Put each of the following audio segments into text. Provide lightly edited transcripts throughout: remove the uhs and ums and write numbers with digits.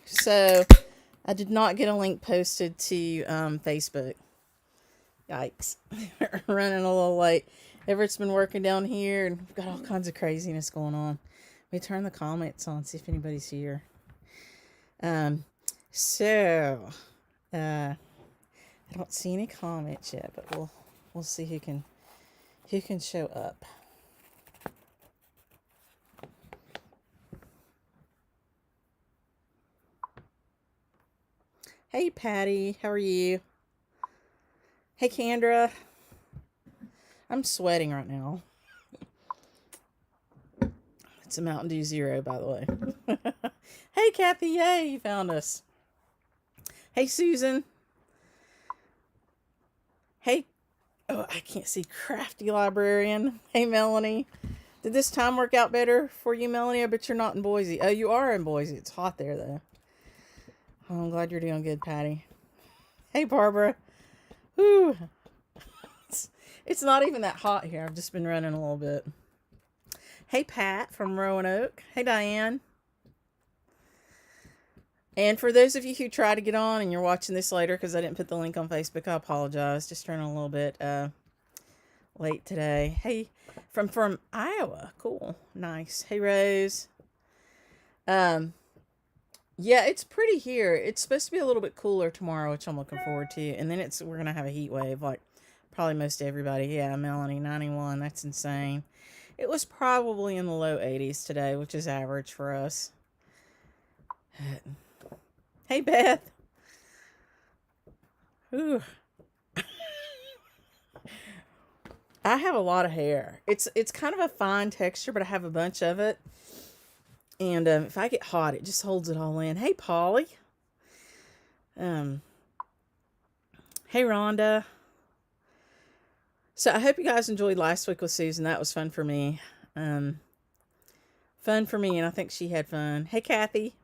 So I did not get a link posted to Facebook. Yikes. Running a little late. Everett's been working down here and we've got all kinds of craziness going on. Let me turn the comments on, see if anybody's here. So I don't see any comments yet, but we'll see who can show up. Hey Patty, how are you? Hey Kendra. I'm sweating right now. It's a Mountain Dew Zero, by the way. Hey Kathy, yay, you found us. Hey Susan. Hey, oh, I can't see, Crafty Librarian. Hey Melanie. Did this time work out better for you, Melanie? I bet you're not in Boise. Oh, you are in Boise. It's hot there, though. Oh, I'm glad you're doing good, Patty. Hey, Barbara. Whew. It's not even that hot here. I've just been running a little bit. Hey, Pat from Roanoke. Hey, Diane. And for those of you who try to get on and you're watching this later because I didn't put the link on Facebook, I apologize. Just running a little bit late today. Hey, from Iowa. Cool. Nice. Hey, Rose. Yeah, it's pretty here. It's supposed to be a little bit cooler tomorrow, which I'm looking forward to. And then we're going to have a heat wave like probably most everybody. Yeah, Melanie, 91. That's insane. It was probably in the low 80s today, which is average for us. Hey, Beth. Ooh. I have a lot of hair. It's kind of a fine texture, but I have a bunch of it. And if I get hot, it just holds it all in. Hey, Polly. Hey, Rhonda. So I hope you guys enjoyed last week with Susan. That was fun for me. Fun for me, and I think she had fun. Hey, Kathy.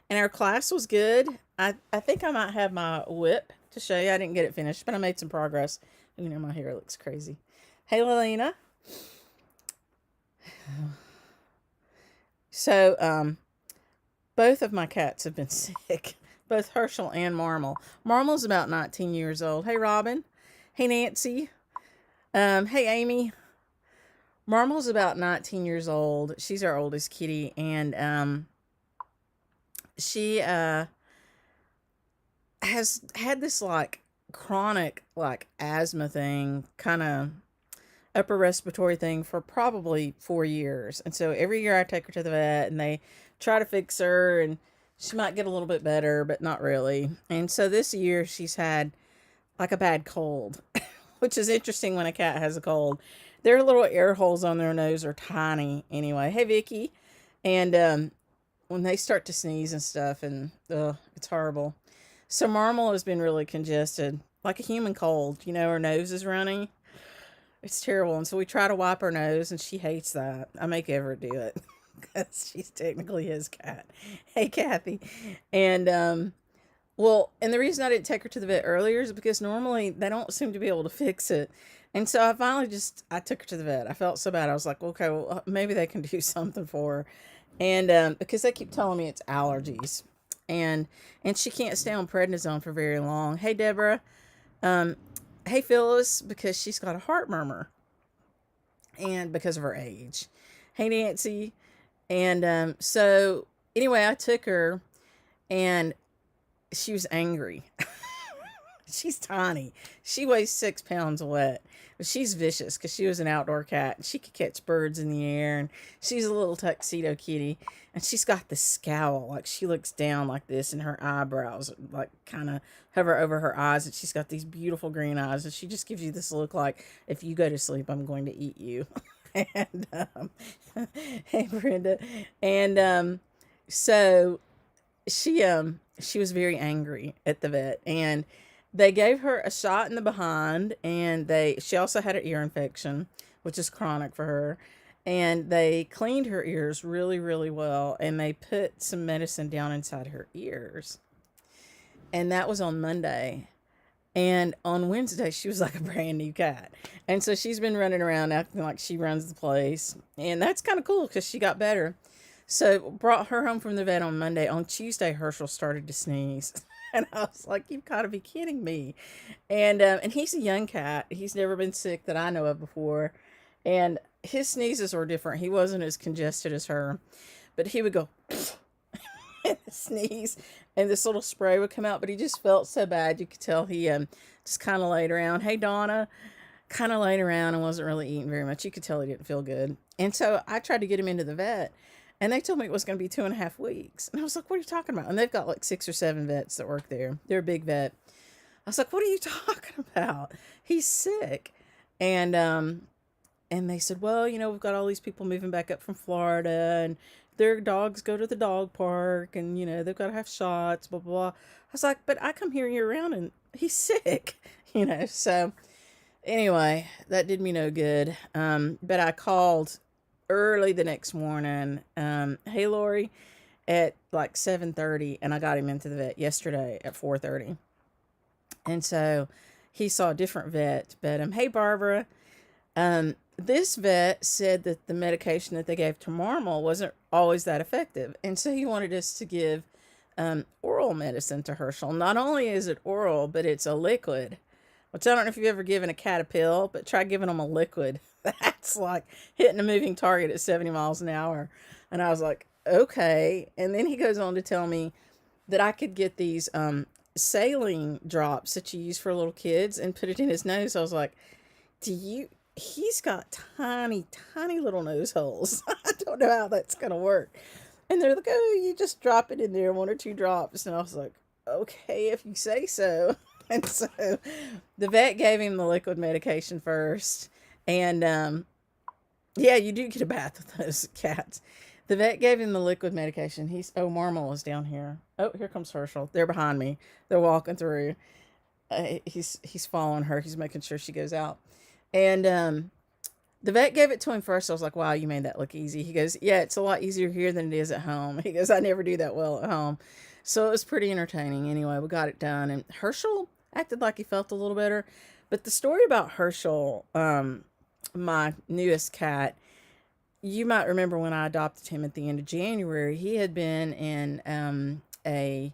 And our class was good. I think I might have my whip to show you. I didn't get it finished, but I made some progress. You know, my hair looks crazy. Hey, Lelena. So, both of my cats have been sick. Both Herschel and Marmal. Marmal's about 19 years old. Hey, Robin. Hey, Nancy. Hey, Amy. Marmal's about 19 years old. She's our oldest kitty. And, she, has had this, like, chronic, like, asthma thing, kind of upper respiratory thing for probably 4 years. And so every year I take her to the vet and they try to fix her and she might get a little bit better, but not really. And so this year she's had like a bad cold, which is interesting when a cat has a cold. Their little air holes on their nose are tiny anyway. Hey, Vicky. And when they start to sneeze and stuff, and it's horrible. So Marmal has been really congested, like a human cold. You know, her nose is running. It's terrible. And so we try to wipe her nose, and she hates that. I make Everett do it because she's technically his cat. Hey, Kathy. And, well, and the reason I didn't take her to the vet earlier is because normally they don't seem to be able to fix it. And so I finally I took her to the vet. I felt so bad. I was like, okay, well, maybe they can do something for her. And, because they keep telling me it's allergies. And she can't stay on prednisone for very long. Hey, Deborah. Hey, Phyllis, because she's got a heart murmur. And because of her age. Hey, Nancy. And, so anyway, I took her and she was angry. She's tiny. She weighs 6 pounds wet. But she's vicious because she was an outdoor cat. And she could catch birds in the air. And she's a little tuxedo kitty. And she's got this scowl. Like she looks down like this. And her eyebrows like kind of hover over her eyes. And she's got these beautiful green eyes. And she just gives you this look like, if you go to sleep, I'm going to eat you. And, hey, Brenda. And, so she was very angry at the vet. And they gave her a shot in the behind, and she also had an ear infection, which is chronic for her. And they cleaned her ears really, really well, and they put some medicine down inside her ears. And that was on Monday. And on Wednesday, she was like a brand new cat. And so she's been running around acting like she runs the place. And that's kind of cool because she got better. So brought her home from the vet on Monday. On Tuesday, Herschel started to sneeze. And I was like, you've got to be kidding me. And he's a young cat. He's never been sick that I know of before. And his sneezes were different. He wasn't as congested as her. But he would go and sneeze. And this little spray would come out. But he just felt so bad. You could tell he just kind of laid around. Hey, Donna. Kind of laid around and wasn't really eating very much. You could tell he didn't feel good. And so I tried to get him into the vet. And they told me it was going to be 2.5 weeks. And I was like, what are you talking about? And they've got like 6 or 7 vets that work there. They're a big vet. I was like, what are you talking about? He's sick. And they said, well, we've got all these people moving back up from Florida and their dogs go to the dog park and, they've got to have shots, blah, blah, blah. I was like, but I come here year round and he's sick, So anyway, that did me no good. But I called early the next morning. Hey, Lori, at like 7:30, and I got him into the vet yesterday at 4:30. And so he saw a different vet. But hey, Barbara, this vet said that the medication that they gave to Marmal wasn't always that effective, and so he wanted us to give oral medicine to Herschel. Not only is it oral, but it's a liquid. Which I don't know if you've ever given a cat a pill, but try giving them a liquid. That's like hitting a moving target at 70 miles an hour. And I was like, okay. And then he goes on to tell me that I could get these saline drops that you use for little kids and put it in his nose. I was like, he's got tiny, tiny little nose holes. I don't know how that's going to work. And they're like, oh, you just drop it in there, 1 or 2 drops. And I was like, okay, if you say so. And so the vet gave him the liquid medication first. And, yeah, you do get a bath with those cats. The vet gave him the liquid medication. Marmal is down here. Oh, here comes Herschel. They're behind me. They're walking through. He's following her. He's making sure she goes out. And, the vet gave it to him first. I was like, wow, you made that look easy. He goes, yeah, it's a lot easier here than it is at home. He goes, I never do that well at home. So it was pretty entertaining. Anyway, we got it done. And Herschel acted like he felt a little better. But the story about Herschel, my newest cat, you might remember when I adopted him at the end of January, he had been in a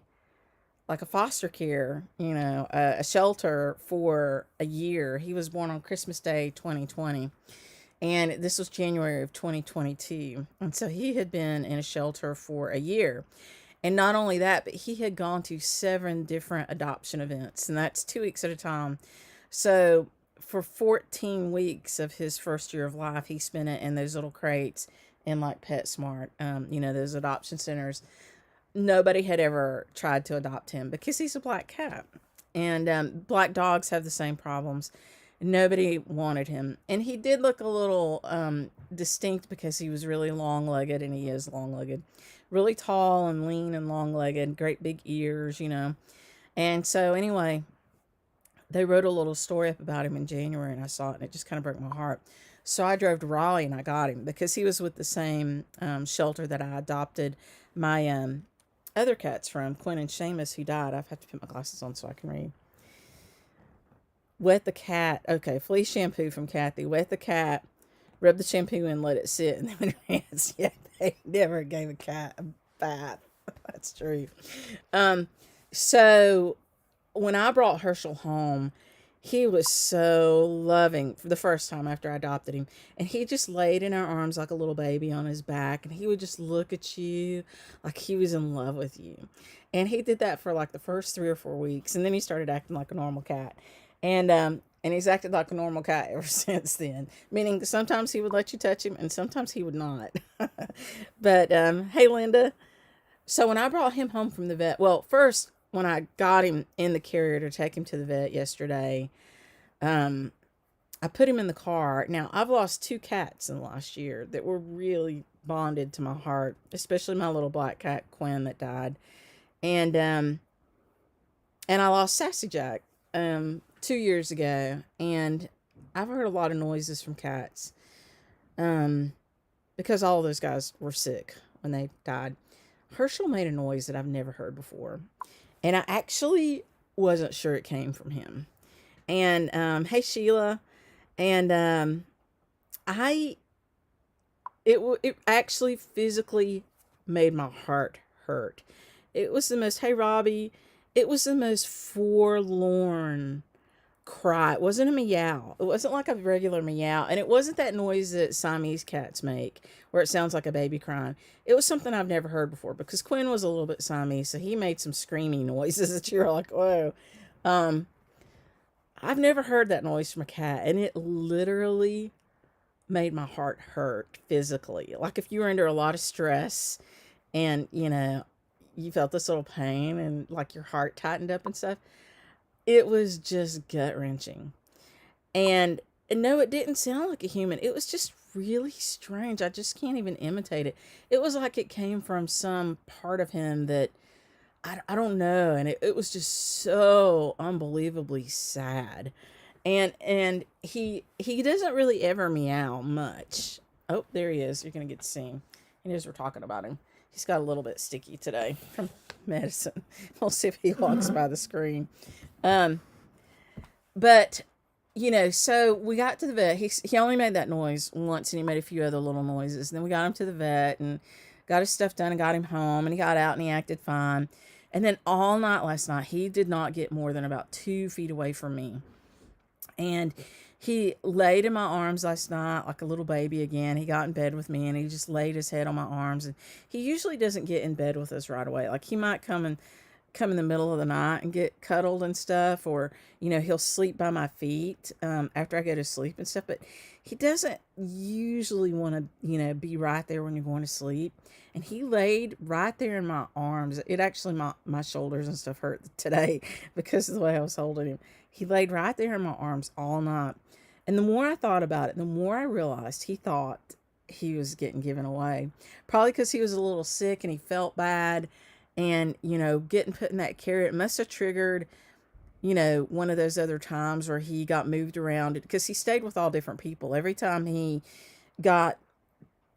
foster care, a shelter for a year. He was born on Christmas Day, 2020. And this was January of 2022. And so he had been in a shelter for a year. And not only that, but he had gone to 7 different adoption events, and that's 2 weeks at a time. So for 14 weeks of his first year of life, he spent it in those little crates in like PetSmart, those adoption centers. Nobody had ever tried to adopt him because he's a black cat. And black dogs have the same problems. Nobody wanted him. And he did look a little distinct because he was really long-legged, and he is long-legged. Really tall and lean and long-legged, great big ears, And so anyway, they wrote a little story up about him in January, and I saw it, and it just kind of broke my heart. So I drove to Raleigh, and I got him because he was with the same shelter that I adopted my other cats from, Quinn and Seamus, who died. I have to put my glasses on so I can read. Wet the cat. Okay, fleece shampoo from Kathy. Wet the cat. Rub the shampoo in, let it sit, and then rinse. Yeah, they never gave a cat a bath. That's true. So when I brought Herschel home, he was so loving for the first time after I adopted him. And he just laid in our arms like a little baby on his back. And he would just look at you like he was in love with you. And he did that for like the first 3 or 4 weeks. And then he started acting like a normal cat. And he's acted like a normal cat ever since then. Meaning sometimes he would let you touch him and sometimes he would not. But, hey, Linda. So when I brought him home from the vet, well, first, when I got him in the carrier to take him to the vet yesterday, I put him in the car. Now, I've lost 2 cats in the last year that were really bonded to my heart, especially my little black cat, Quinn, that died. And I lost Sassy Jack 2 years ago, and I've heard a lot of noises from cats because all of those guys were sick when they died. Herschel made a noise that I've never heard before, and I actually wasn't sure it came from him. And hey, Sheila, and it actually physically made my heart hurt. It was the most, hey, Robbie, it was the most forlorn cry. It wasn't a meow. It wasn't like a regular meow. And it wasn't that noise that Siamese cats make where it sounds like a baby crying. It was something I've never heard before because Quinn was a little bit Siamese. So he made some screaming noises that you're like, whoa. I've never heard that noise from a cat. And it literally made my heart hurt physically. Like if you were under a lot of stress and, you felt this little pain and like your heart tightened up and stuff. It was just gut wrenching. And no, it didn't sound like a human. It was just really strange. I just can't even imitate it. It was like it came from some part of him that I don't know. And it was just so unbelievably sad. And he doesn't really ever meow much. Oh, there he is. You're going to get to see him. He knows we're talking about him. He's got a little bit sticky today from medicine. We'll see if he walks by the screen. But, so we got to the vet. He only made that noise once and he made a few other little noises. And then we got him to the vet and got his stuff done and got him home and he got out and he acted fine. And then all night last night, he did not get more than about 2 feet away from me. And he laid in my arms last night like a little baby again. He got in bed with me and he just laid his head on my arms. And he usually doesn't get in bed with us right away. Like he might come in the middle of the night and get cuddled and stuff, or he'll sleep by my feet after I go to sleep and stuff, but he doesn't usually want to be right there when you're going to sleep. And he laid right there in my arms. It actually, my shoulders and stuff hurt today because of the way I was holding him. He laid right there in my arms all night. And the more I thought about it, the more I realized he thought he was getting given away, probably because he was a little sick and he felt bad. And, getting put in that carrier, it must have triggered, one of those other times where he got moved around because he stayed with all different people. Every time he got,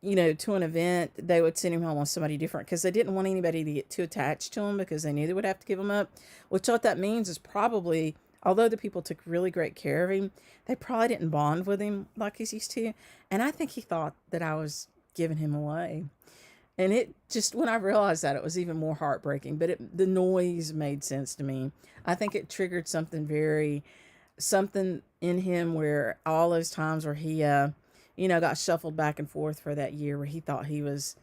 to an event, they would send him home with somebody different because they didn't want anybody to get too attached to him because they knew they would have to give him up, which what that means is probably, although the people took really great care of him, they probably didn't bond with him like he's used to. And I think he thought that I was giving him away. And it just, when I realized that, it was even more heartbreaking. But the noise made sense to me. I think it triggered something in him where all those times where he, got shuffled back and forth for that year where he thought he was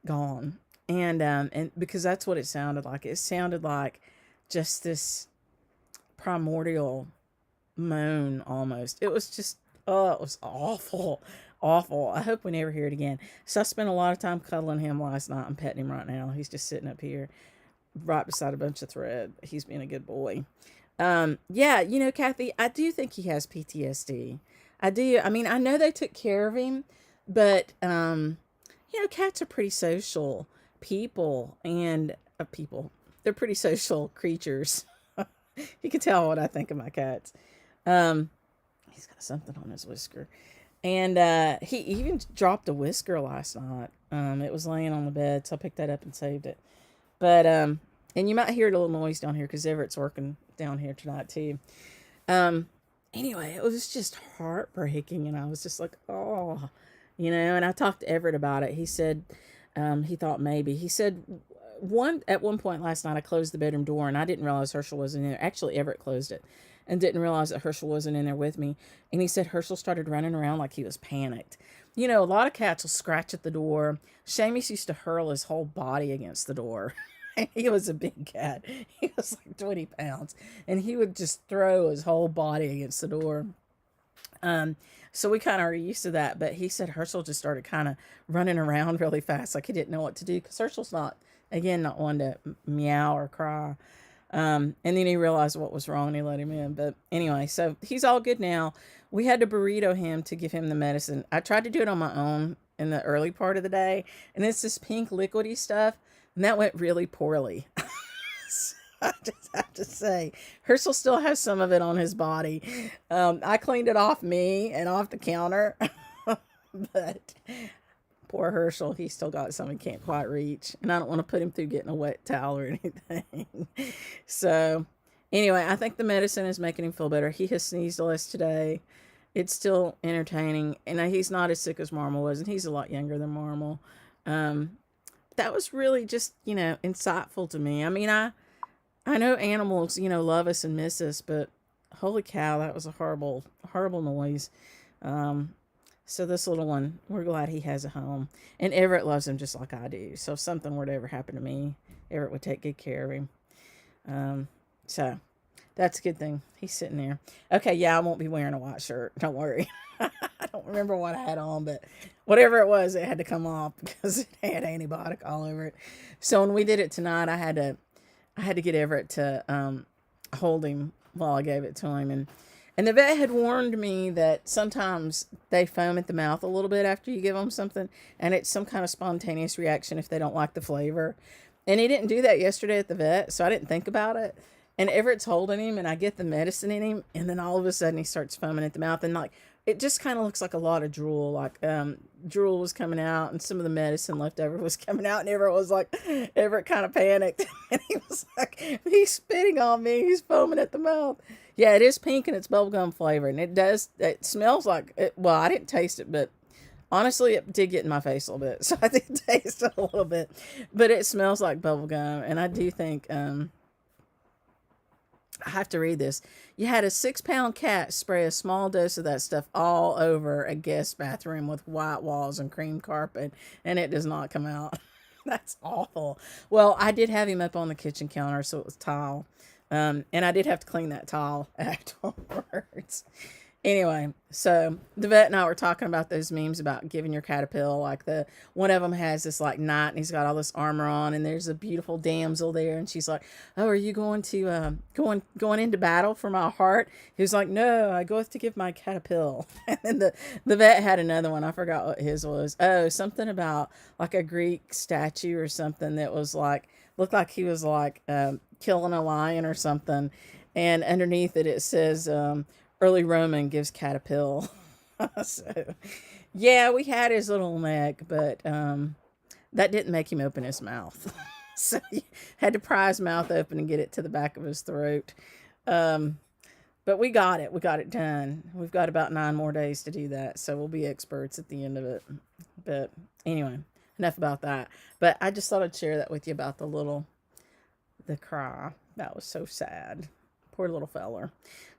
gone. And because that's what it sounded like. It sounded like just this primordial moan almost. It was just, it was awful. Awful. I hope we never hear it again. So I spent a lot of time cuddling him last night. I'm petting him right now. He's just sitting up here right beside a bunch of thread. He's being a good boy. Kathy, I do think he has PTSD. I do. I mean, I know they took care of him, but, cats are pretty social people They're pretty social creatures. You can tell what I think of my cats. He's got something on his whisker. And he even dropped a whisker last night. It was laying on the bed, so I picked that up and saved it. But, and you might hear a little noise down here because Everett's working down here tonight too. Anyway, it was just heartbreaking, and I was just like, oh, and I talked to Everett about it. He said he thought maybe. He said at one point last night I closed the bedroom door, and I didn't realize Herschel wasn't in there. Actually, Everett closed it. And didn't realize that Herschel wasn't in there with me. And he said Herschel started running around like he was panicked. A lot of cats will scratch at the door. Seamus used to hurl his whole body against the door. He was a big cat. He was like 20 pounds. And he would just throw his whole body against the door. So we kind of are used to that. But he said Herschel just started kind of running around really fast. Like he didn't know what to do. Because Herschel's not one to meow or cry. And then he realized what was wrong and he let him in. But anyway, so he's all good now. We had to burrito him to give him the medicine. I tried to do it on my own in the early part of the day. And it's this pink liquidy stuff. And that went really poorly. So I just have to say, Herschel still has some of it on his body. I cleaned it off me and off the counter. But poor Herschel, he still got some he can't quite reach. And I don't want to put him through getting a wet towel or anything. So anyway, I think the medicine is making him feel better. He has sneezed less today. It's still entertaining. And he's not as sick as Marmal was. And he's a lot younger than Marmal. that was really just, insightful to me. I mean, I know animals, love us and miss us, but holy cow, that was a horrible, horrible noise. Um, so this little one, we're glad he has a home. And Everett loves him just like I do. So if something were to ever happen to me, Everett would take good care of him. So that's a good thing. He's sitting there. Okay, yeah, I won't be wearing a white shirt. Don't worry. I don't remember what I had on, but whatever it was, it had to come off because it had antibiotic all over it. So when we did it tonight, I had to get Everett to hold him while I gave it to him, and the vet had warned me that sometimes they foam at the mouth a little bit after you give them something, and it's some kind of spontaneous reaction if they don't like the flavor. And he didn't do that yesterday at the vet, so I didn't think about it. And Everett's holding him, and I get the medicine in him, and then all of a sudden he starts foaming at the mouth, and like it just kind of looks like a lot of drool, like drool was coming out, and some of the medicine left over was coming out, and Everett kind of panicked, and he was like, he's spitting on me, he's foaming at the mouth. Yeah, it is pink and it's bubblegum flavor, and it smells like it. Well, I didn't taste it, but honestly, it did get in my face a little bit, so I did taste it a little bit, but it smells like bubblegum, and I do think, I have to read this. You had a 6-pound cat spray a small dose of that stuff all over a guest bathroom with white walls and cream carpet, and it does not come out. That's awful. Well, I did have him up on the kitchen counter, so it was tile. And I did have to clean that tile afterwards. Anyway, so the vet and I were talking about those memes about giving your cat a pill. Like one of them has this like knight, and he's got all this armor on, and there's a beautiful damsel there, and she's like, "Oh, are you going to going into battle for my heart?" He was like, "No, I go to give my cat a pill." And then the vet had another one. I forgot what his was. Oh, something about like a Greek statue or something that was like looked like he was like killing a lion or something, and underneath it says. Early Roman gives cat a pill. So, yeah, we had his little neck, but that didn't make him open his mouth. So you had to pry his mouth open and get it to the back of his throat. But we got it. We got it done. We've got about 9 more days to do that, so we'll be experts at the end of it. But anyway, enough about that. But I just thought I'd share that with you about the cry. That was so sad. Poor little feller.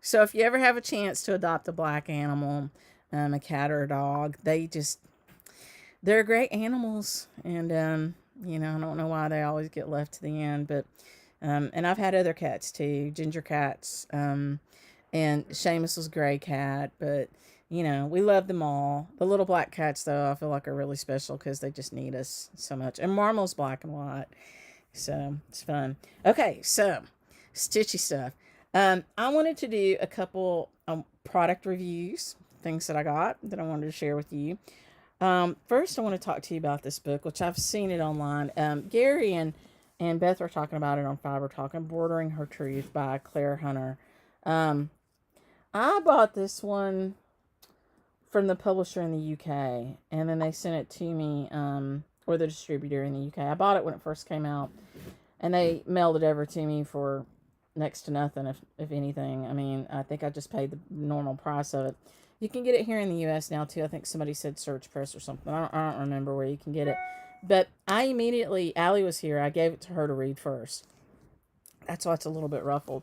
So if you ever have a chance to adopt a black animal, a cat or a dog, they're great animals. And, I don't know why they always get left to the end, but, and I've had other cats too, ginger cats, and Seamus's gray cat, but, we love them all. The little black cats, though, I feel like are really special because they just need us so much. And Marmal's black and white, so it's fun. Okay, so stitchy stuff. I wanted to do a couple product reviews, things that I got that I wanted to share with you. First, I want to talk to you about this book, which I've seen it online. Gary and Beth were talking about it on Fiverr Talk, Bordering Her Truth by Claire Hunter. I bought this one from the publisher in the UK, and then they sent it to me, or the distributor in the UK. I bought it when it first came out, and they mailed it over to me for next to nothing, if anything. I mean, I think I just paid the normal price of it. You can get it here in the U.S. now, too. I think somebody said Search Press or something. I don't remember where you can get it. But Allie was here. I gave it to her to read first. That's why it's a little bit ruffled.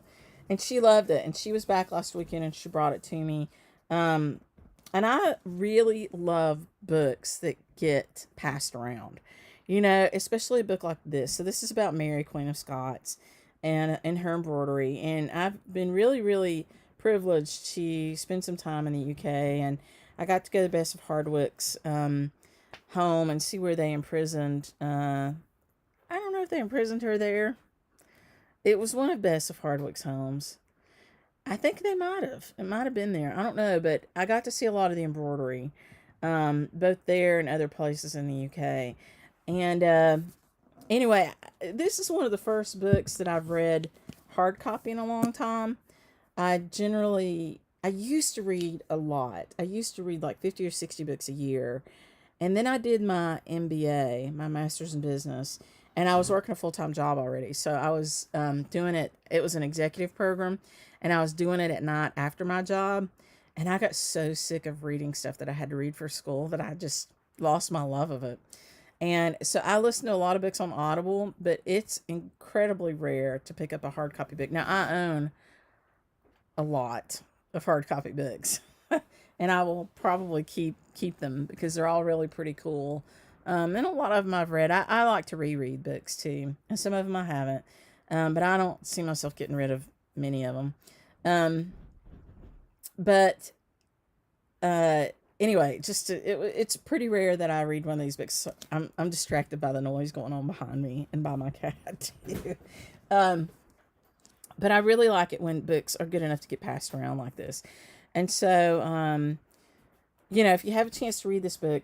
And she loved it. And she was back last weekend, and she brought it to me. And I really love books that get passed around. Especially a book like this. So this is about Mary, Queen of Scots, and her embroidery. And I've been really, really privileged to spend some time in the UK, and I got to go to Bess of Hardwick's home and see where they imprisoned, I don't know if they imprisoned her there. It was one of Bess of Hardwick's homes. I think they might have. It might have been there. I don't know, but I got to see a lot of the embroidery, both there and other places in the UK. And anyway, this is one of the first books that I've read hard copy in a long time. I used to read a lot. I used to read like 50 or 60 books a year. And then I did my MBA, my master's in business, and I was working a full-time job already. So I was doing it. It was an executive program, and I was doing it at night after my job. And I got so sick of reading stuff that I had to read for school that I just lost my love of it. And so I listen to a lot of books on Audible, but it's incredibly rare to pick up a hard copy book. Now I own a lot of hard copy books, and I will probably keep them because they're all really pretty cool. And a lot of them I've read. I like to reread books too, and some of them I haven't. But I don't see myself getting rid of many of them. Um, but uh, anyway, it's pretty rare that I read one of these books. So I'm distracted by the noise going on behind me and by my cat too. Um, but I really like it when books are good enough to get passed around like this. And so, if you have a chance to read this book,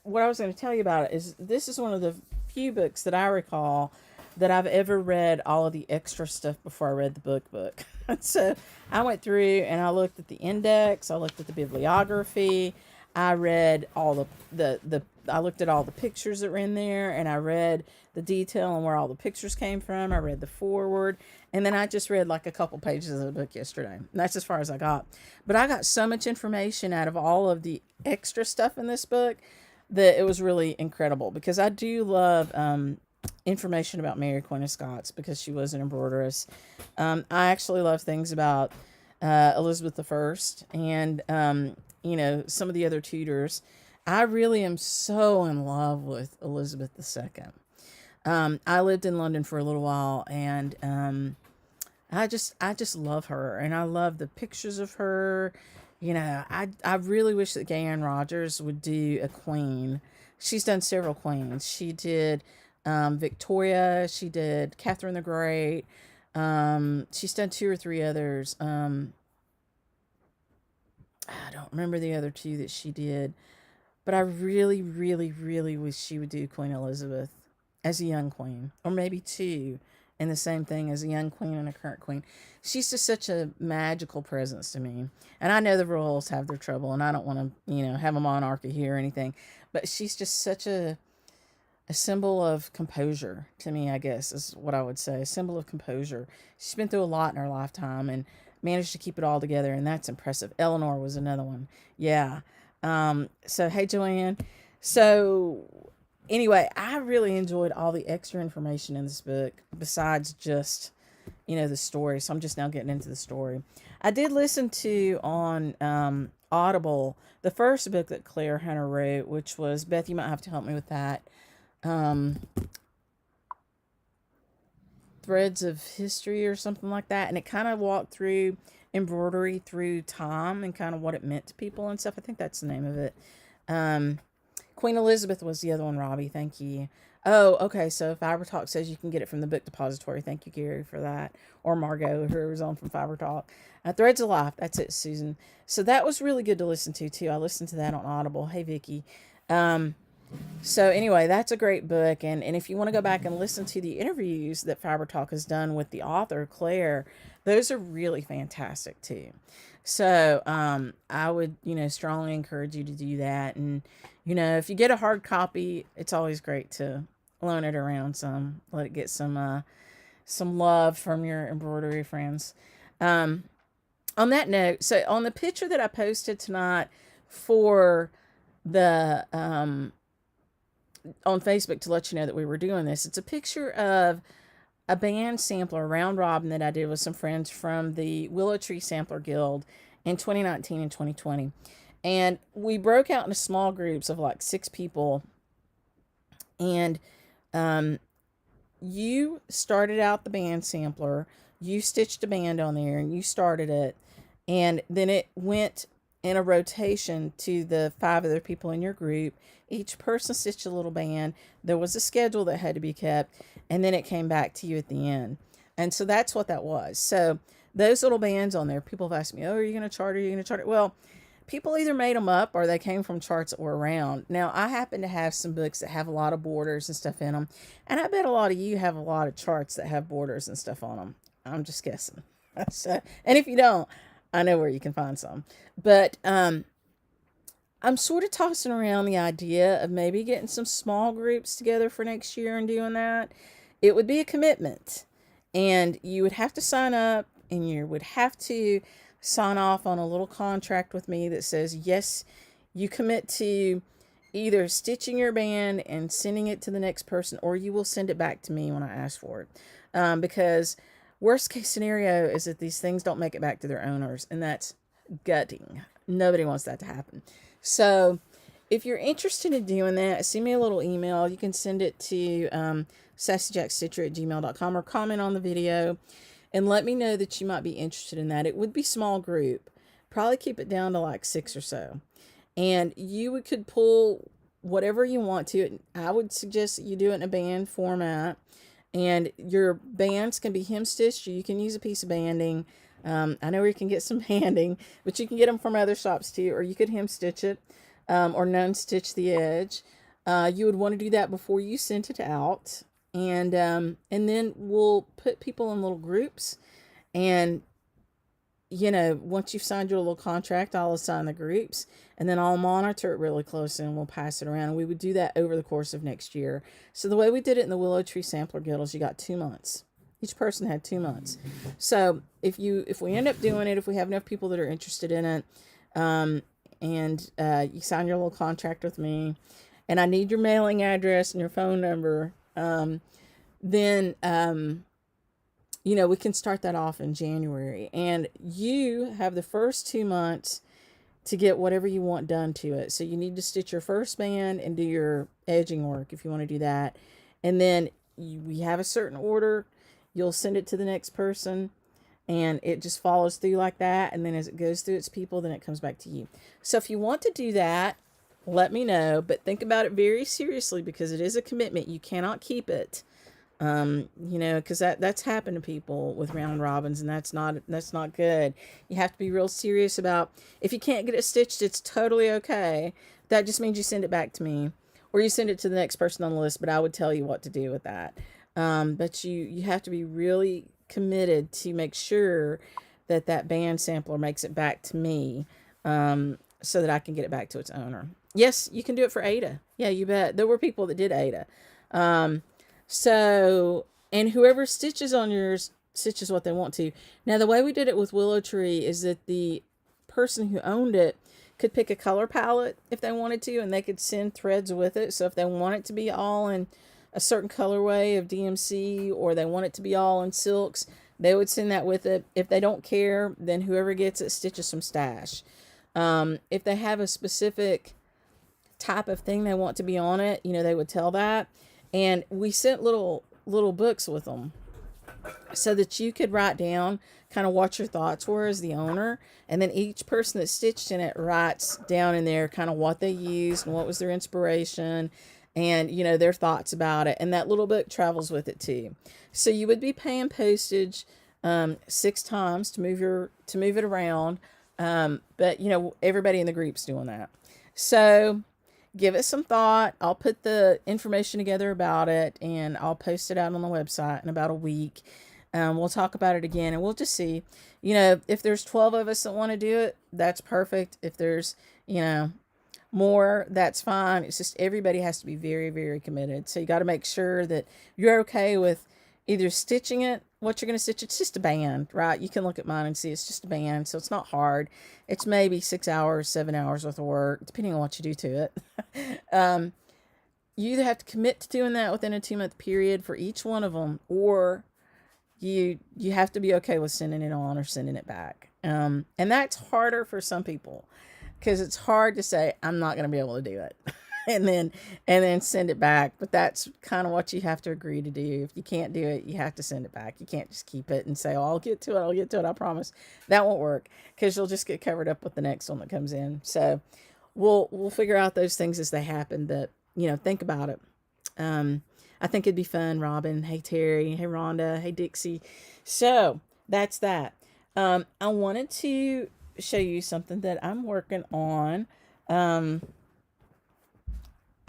what I was going to tell you about it is this is one of the few books that I recall that I've ever read all of the extra stuff before I read the book. So I went through and I looked at the index, I looked at the bibliography, I read all I looked at all the pictures that were in there, and I read the detail on where all the pictures came from. I read the foreword, and then I just read like a couple pages of the book yesterday. And that's as far as I got. But I got so much information out of all of the extra stuff in this book that it was really incredible, because I do love information about Mary Queen of Scots because she was an embroideress. I actually love things about Elizabeth the First and some of the other Tudors. I really am so in love with Elizabeth II. I lived in London for a little while, and I just love her, and I love the pictures of her. I really wish that Gayanne Rogers would do a queen. She's done several queens. She did Victoria. She did Catherine the Great. She's done two or three others. I don't remember the other two that she did, but I really, really, really wish she would do Queen Elizabeth as a young queen, or maybe two, and the same thing as a young queen and a current queen. She's just such a magical presence to me. And I know the royals have their trouble, and I don't want to, have a monarchy here or anything, but she's just such a symbol of composure to me, I guess, is what I would say. A symbol of composure. She's been through a lot in her lifetime and managed to keep it all together, and that's impressive. Eleanor was another one. Yeah. So, hey, Joanne. So, anyway, I really enjoyed all the extra information in this book besides just, the story. So, I'm just now getting into the story. I did listen to on Audible the first book that Claire Hunter wrote, which was, Beth, you might have to help me with that. Threads of History or something like that, and it kind of walked through embroidery through time and kind of what it meant to people and stuff. I think that's the name of it. Queen Elizabeth was the other one, Robbie. Thank you. Oh, okay. So Fiber Talk says you can get it from the book depository. Thank you, Gary, for that. Or Margot, whoever's on from Fiber Talk. Threads of Life. That's it, Susan. So that was really good to listen to too. I listened to that on Audible. Hey, Vicky. So anyway, that's a great book. And if you want to go back and listen to the interviews that Fiber Talk has done with the author, Claire, those are really fantastic too. So, I would, strongly encourage you to do that. And, if you get a hard copy, it's always great to loan it around some, let it get some love from your embroidery friends. On that note, so on the picture that I posted tonight for the, on Facebook to let you know that we were doing this, it's a picture of a band sampler, round robin, that I did with some friends from the Willow Tree Sampler Guild in 2019 and 2020. And we broke out into small groups of like 6 people. And you started out the band sampler, you stitched a band on there, and you started it. And then it went in a rotation to the 5 other people in your group. Each person stitched a little band. There was a schedule that had to be kept, and then it came back to you at the end. And so that's what that was. So those little bands on there, people have asked me, oh, are you going to chart it? Are you going to chart it? Well, people either made them up or they came from charts that were around. Now, I happen to have some books that have a lot of borders and stuff in them, and I bet a lot of you have a lot of charts that have borders and stuff on them. I'm just guessing. So, and if you don't, I know where you can find some. But I'm sort of tossing around the idea of maybe getting some small groups together for next year and doing that. It would be a commitment, and you would have to sign up, and you would have to sign off on a little contract with me that says, yes, you commit to, either stitching your band and sending it to the next person, or you will send it back to me when I ask for it. Because worst case scenario is that these things don't make it back to their owners, and that's gutting. Nobody wants that to happen. So if you're interested in doing that, send me a little email. You can send it to sassyjackstitcher@gmail.com, or comment on the video and let me know that you might be interested in that. It would be small group. Probably keep it down to like 6 or so. And you could pull whatever you want to. I would suggest that you do it in a band format. And your bands can be hem stitched, or you can use a piece of banding. I know where you can get some banding, but you can get them from other shops too, or you could hem stitch it, or non-stitch the edge. You would want to do that before you sent it out. And then we'll put people in little groups, and once you've signed your little contract, I'll assign the groups, and then I'll monitor it really closely, and we'll pass it around. And we would do that over the course of next year. So the way we did it in the Willow Tree Sampler Guild is you got 2 months. Each person had 2 months. So if we end up doing it, if we have enough people that are interested in it, and you sign your little contract with me, and I need your mailing address and your phone number, then we can start that off in January. And you have the first 2 months to get whatever you want done to it. So you need to stitch your first band and do your edging work if you want to do that. And then we have a certain order. You'll send it to the next person, and it just follows through like that. And then as it goes through its people, then it comes back to you. So if you want to do that, let me know. But think about it very seriously, because it is a commitment. You cannot keep it. Because that's happened to people with round robins, and that's not good. You have to be real serious about, if you can't get it stitched, it's totally okay. That just means you send it back to me, or you send it to the next person on the list, but I would tell you what to do with that. But you have to be really committed to make sure that band sampler makes it back to me, so that I can get it back to its owner. Yes, you can do it for Ada. Yeah, you bet. There were people that did Ada. So, and whoever stitches on yours stitches what they want to. Now, the way we did it with Willow Tree is that the person who owned it could pick a color palette if they wanted to, and they could send threads with it. So if they want it to be all in a certain colorway of DMC, or they want it to be all in silks, they would send that with it. If they don't care, then whoever gets it stitches some stash. If they have a specific type of thing they want to be on it, they would tell that. And we sent little books with them, so that you could write down kind of what your thoughts were as the owner. And then each person that stitched in it writes down in there kind of what they used and what was their inspiration, and their thoughts about it. And that little book travels with it too. So you would be paying postage 6 times to move it around. But everybody in the group's doing that. So give it some thought. I'll put the information together about it, and I'll post it out on the website in about a week. We'll talk about it again, and we'll just see, if there's 12 of us that want to do it, that's perfect. If there's, more, that's fine. It's just everybody has to be very, very committed. So you got to make sure that you're okay with either stitching it, what you're going to stitch. It's just a band, right? You can look at mine and see it's just a band, so it's not hard. It's maybe 6 hours, 7 hours worth of work, depending on what you do to it. You either have to commit to doing that within a 2-month period for each one of them, or you have to be okay with sending it on or sending it back. And that's harder for some people, because it's hard to say, I'm not going to be able to do it. and then send it back. But that's kind of what you have to agree to do. If you can't do it, you have to send it back. You can't just keep it and say, oh, I'll get to it, I promise. That won't work, because you'll just get covered up with the next one that comes in. So we'll figure out those things as they happen. But, think about it. I think it'd be fun, Robin. Hey, Terry. Hey, Rhonda. Hey, Dixie. So that's that. I wanted to show you something that I'm working on.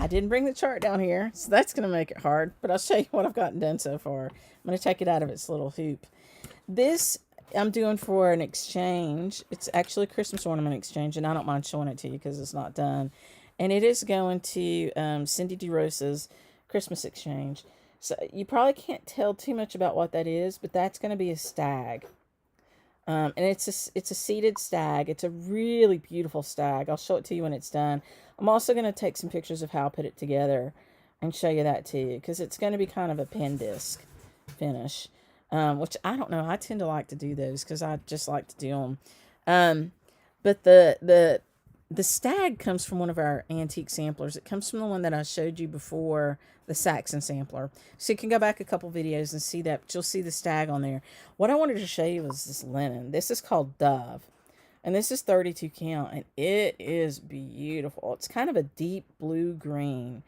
I didn't bring the chart down here, so that's going to make it hard, but I'll show you what I've gotten done so far. I'm going to take it out of its little hoop. This I'm doing for an exchange. It's actually a Christmas ornament exchange, and I don't mind showing it to you because it's not done. And it is going to Cindy DeRosa's Christmas exchange. So you probably can't tell too much about what that is, but that's going to be a stag. And it's a seated stag. It's a really beautiful stag. I'll show it to you when it's done. I'm also going to take some pictures of how I put it together and show you that too, because it's going to be kind of a pen disc finish, which I don't know. I tend to like to do those because I just like to do them. But the stag comes from one of our antique samplers. It comes from the one that I showed you before, the Saxon sampler. So you can go back a couple videos and see that, but you'll see the stag on there. What I wanted to show you was this linen. This is called Dove. And this is 32 count, and it is beautiful. It's kind of a deep blue green,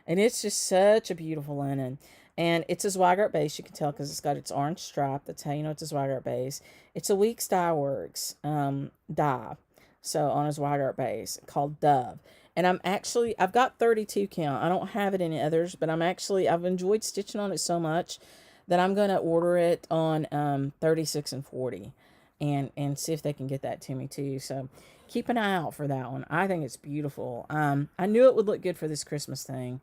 and it's just such a beautiful linen. And it's a Zweigart base, you can tell because it's got its orange stripe. That's how you know it's a Zweigart base. It's a Weeks Dye Works dye. So on a Zweigart base called Dove. And I've got 32 count. I don't have it in others, but I've enjoyed stitching on it so much that I'm going to order it on 36 and 40 and see if they can get that to me too. So keep an eye out for that one. I think it's beautiful. I knew it would look good for this Christmas thing.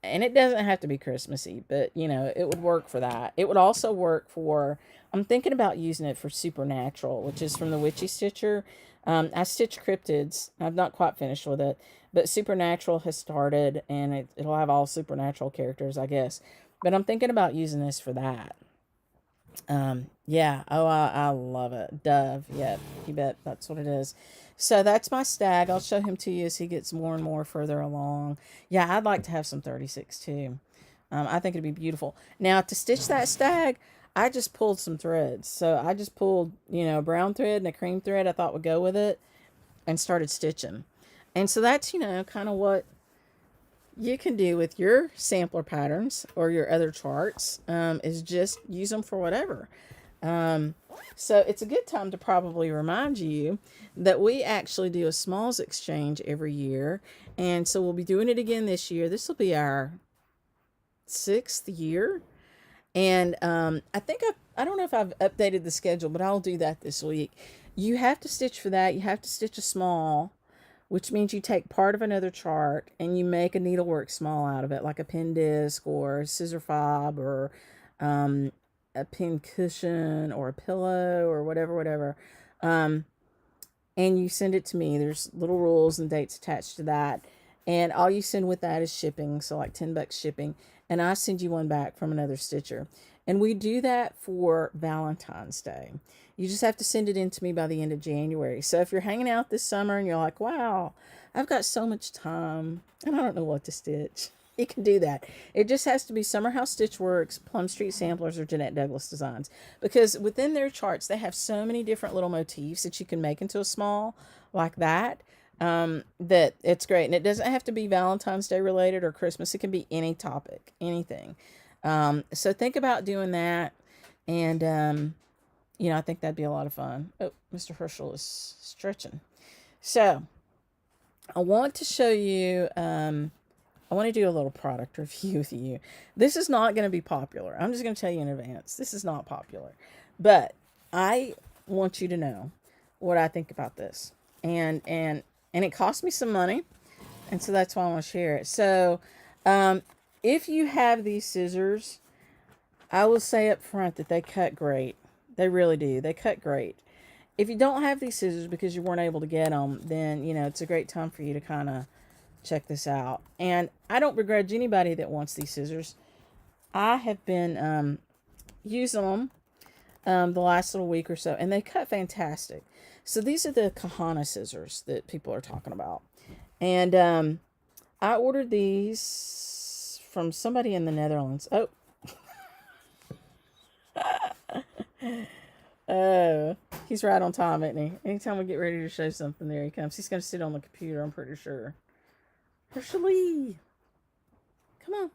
And it doesn't have to be Christmassy, but, you know, it would work for that. It would also work for, I'm thinking about using it for Supernatural, which is from the Witchy Stitcher. I stitch cryptids. I'm not quite finished with it, but Supernatural has started, and it'll have all Supernatural characters, I guess. But I'm thinking about using this for that. Yeah. Oh, I love it. Dove. Yeah, you bet. That's what it is. So that's my stag. I'll show him to you as he gets more and more further along. Yeah, I'd like to have some 36 too. I think it'd be beautiful. Now, to stitch that stag, I just pulled some threads. So I just pulled, you know, a brown thread and a cream thread I thought would go with it and started stitching. And so that's, you know, kind of what you can do with your sampler patterns or your other charts, is just use them for whatever. So it's a good time to probably remind you that we actually do a smalls exchange every year. And so we'll be doing it again this year. This will be our 6th year. And I think I don't know if I've updated the schedule, but I'll do that this week. You have to stitch for that. You have to stitch a small, which means you take part of another chart and you make a needlework small out of it, like a pin disc or a scissor fob or a pin cushion or a pillow or whatever. And you send it to me. There's little rules and dates attached to that. And all you send with that is shipping, so like $10 shipping. And I send you one back from another stitcher. And we do that for Valentine's Day. You just have to send it in to me by the end of January. So if you're hanging out this summer and you're like, wow, I've got so much time and I don't know what to stitch, you can do that. It just has to be Summer House Stitch Works, Plum Street Samplers, or Jeanette Douglas Designs. Because within their charts, they have so many different little motifs that you can make into a small like that. That it's great. And it doesn't have to be Valentine's Day related or Christmas. It can be any topic, anything. So think about doing that. And, you know, I think that'd be a lot of fun. Oh, Mr. Herschel is stretching. So I want to show you, I want to do a little product review with you. This is not going to be popular. I'm just going to tell you in advance. This is not popular. But I want you to know what I think about this. And it cost me some money. And so that's why I want to share it. So, if you have these scissors, I will say up front that they cut great. They really do. They cut great. If you don't have these scissors because you weren't able to get them, then, you know, it's a great time for you to kind of check this out. And I don't begrudge anybody that wants these scissors. I have been using them the last little week or so, and they cut fantastic. So these are the Kahana scissors that people are talking about. And I ordered these from somebody in the Netherlands. Oh. Oh, he's right on time, isn't he? Anytime we get ready to show something, there he comes. He's going to sit on the computer, I'm pretty sure. Herschel, come on.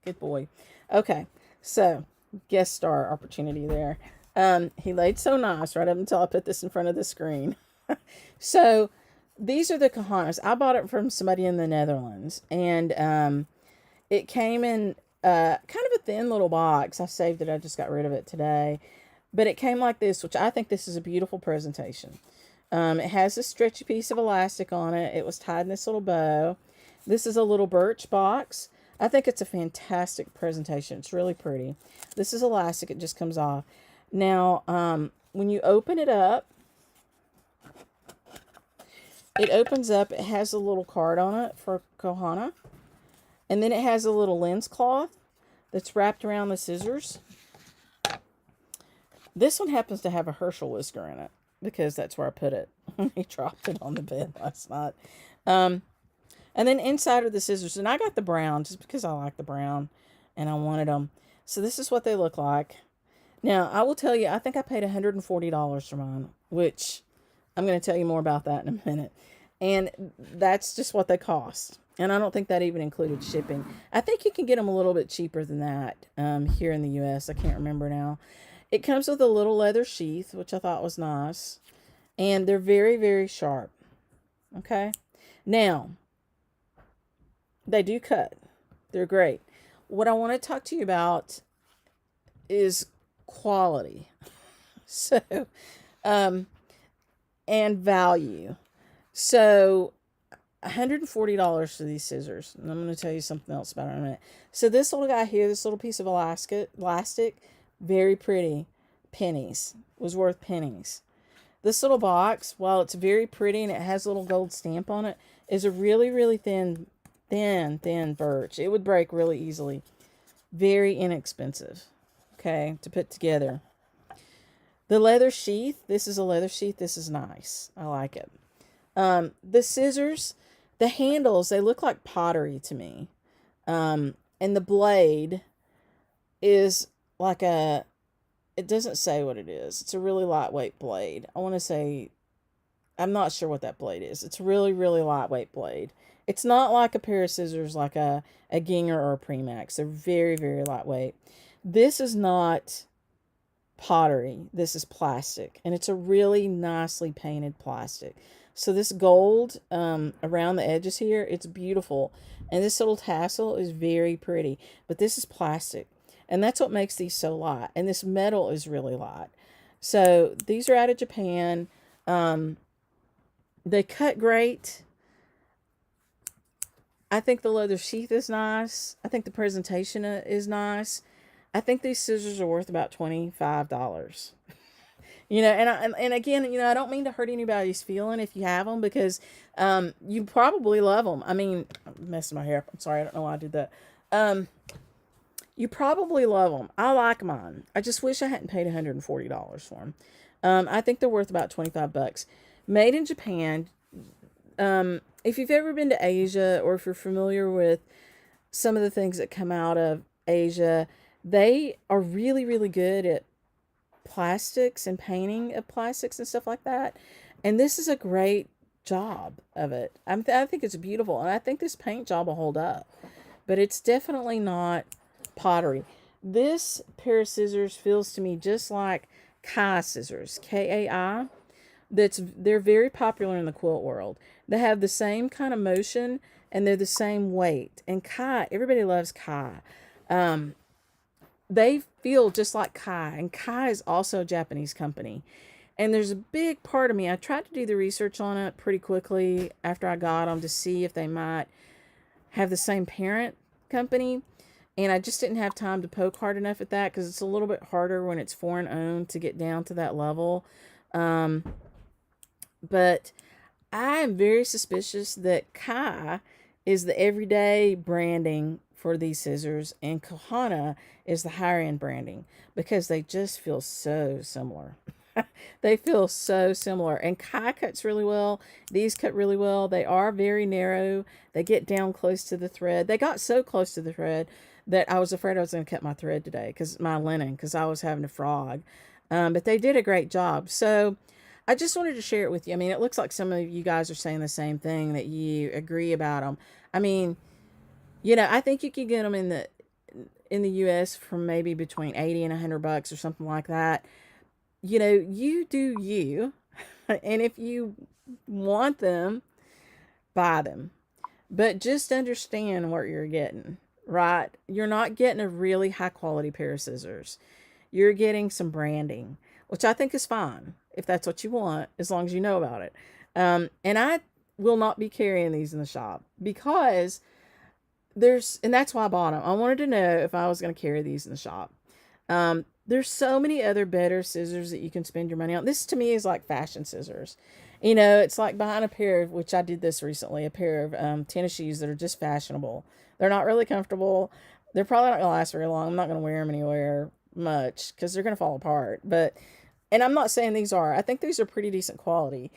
Good boy. Okay, so guest star opportunity there. He laid so nice right up until I put this in front of the screen. So these are the Kahanas. I bought it from somebody in the Netherlands, and it came in kind of a thin little box. I saved it. I just got rid of it today. But it came like this, which I think this is a beautiful presentation. It has a stretchy piece of elastic on it. It was tied in this little bow. This is a little birch box. I think it's a fantastic presentation. It's really pretty. This is elastic. It just comes off. Now, when you open it opens up. It has a little card on it for Kohana. And then it has a little lens cloth that's wrapped around the scissors. This one happens to have a Herschel whisker in it because that's where I put it. He dropped it on the bed last night. And then inside are the scissors. And I got the brown just because I like the brown and I wanted them. So this is what they look like. Now, I will tell you, I think I paid $140 for mine, which I'm going to tell you more about that in a minute. And that's just what they cost. And I don't think that even included shipping. I think you can get them a little bit cheaper than that here in the U.S. I can't remember now. It comes with a little leather sheath, which I thought was nice. And they're very, very sharp. Okay? Now, they do cut. They're great. What I want to talk to you about is quality. So, and value. So, $140 for these scissors. And I'm going to tell you something else about it in a minute. So this little guy here, this little piece of elastic, very pretty. Pennies. Was worth pennies. This little box, while it's very pretty and it has a little gold stamp on it, is a really, really thin birch. It would break really easily. Very inexpensive. Okay, to put together. The leather sheath. This is a leather sheath. This is nice. I like it. The scissors, the handles, they look like pottery to me. And the blade is like it doesn't say what it is. It's a really lightweight blade. I want to say, I'm not sure what that blade is. It's a really, really lightweight blade. It's not like a pair of scissors like a Ginger or a Premax. They're very, very lightweight. This is not pottery. This is plastic. And it's a really nicely painted plastic. So this gold around the edges here, it's beautiful. And this little tassel is very pretty. But this is plastic. And that's what makes these so light. And this metal is really light. So these are out of Japan. They cut great. I think the leather sheath is nice. I think the presentation is nice. I think these scissors are worth about $25. And again, I don't mean to hurt anybody's feeling if you have them, because you probably love them. I mean, I'm messing my hair up. I'm sorry. I don't know why I did that. You probably love them. I like mine. I just wish I hadn't paid $140 for them. I think they're worth about $25. Made in Japan. If you've ever been to Asia, or if you're familiar with some of the things that come out of Asia, they are really, really good at plastics and painting of plastics and stuff like that. And this is a great job of it. I think it's beautiful. And I think this paint job will hold up. But it's definitely not pottery. This pair of scissors feels to me just like Kai scissors. Kai. They're very popular in the quilt world. They have the same kind of motion and they're the same weight. And Kai, everybody loves Kai. They feel just like Kai. And Kai is also a Japanese company. And there's a big part of me, I tried to do the research on it pretty quickly after I got them to see if they might have the same parent company. And I just didn't have time to poke hard enough at that, because it's a little bit harder when it's foreign owned to get down to that level. But I am very suspicious that Kai is the everyday branding for these scissors, and Kohana is the higher end branding, because they just feel so similar. They feel so similar. And Kai cuts really well. These cut really well. They are very narrow. They get down close to the thread. They got so close to the thread that I was afraid I was going to cut my thread today, because my linen, because I was having a frog. But they did a great job. So I just wanted to share it with you. I mean, it looks like some of you guys are saying the same thing, that you agree about them. I mean, I think you could get them in the U.S. for maybe between $80 and $100 or something like that. You do you. And if you want them, buy them. But just understand what you're getting, right? You're not getting a really high quality pair of scissors. You're getting some branding, which I think is fine if that's what you want, as long as you know about it. And I will not be carrying these in the shop, because and that's why I bought them. I wanted to know if I was going to carry these in the shop. There's so many other better scissors that you can spend your money on. This to me is like fashion scissors. You know, it's like buying a pair of, which I did this recently, a pair of tennis shoes that are just fashionable. They're not really comfortable. They're probably not going to last very long. I'm not going to wear them anywhere much because they're going to fall apart. But, and I'm not saying these are, I think these are pretty decent quality.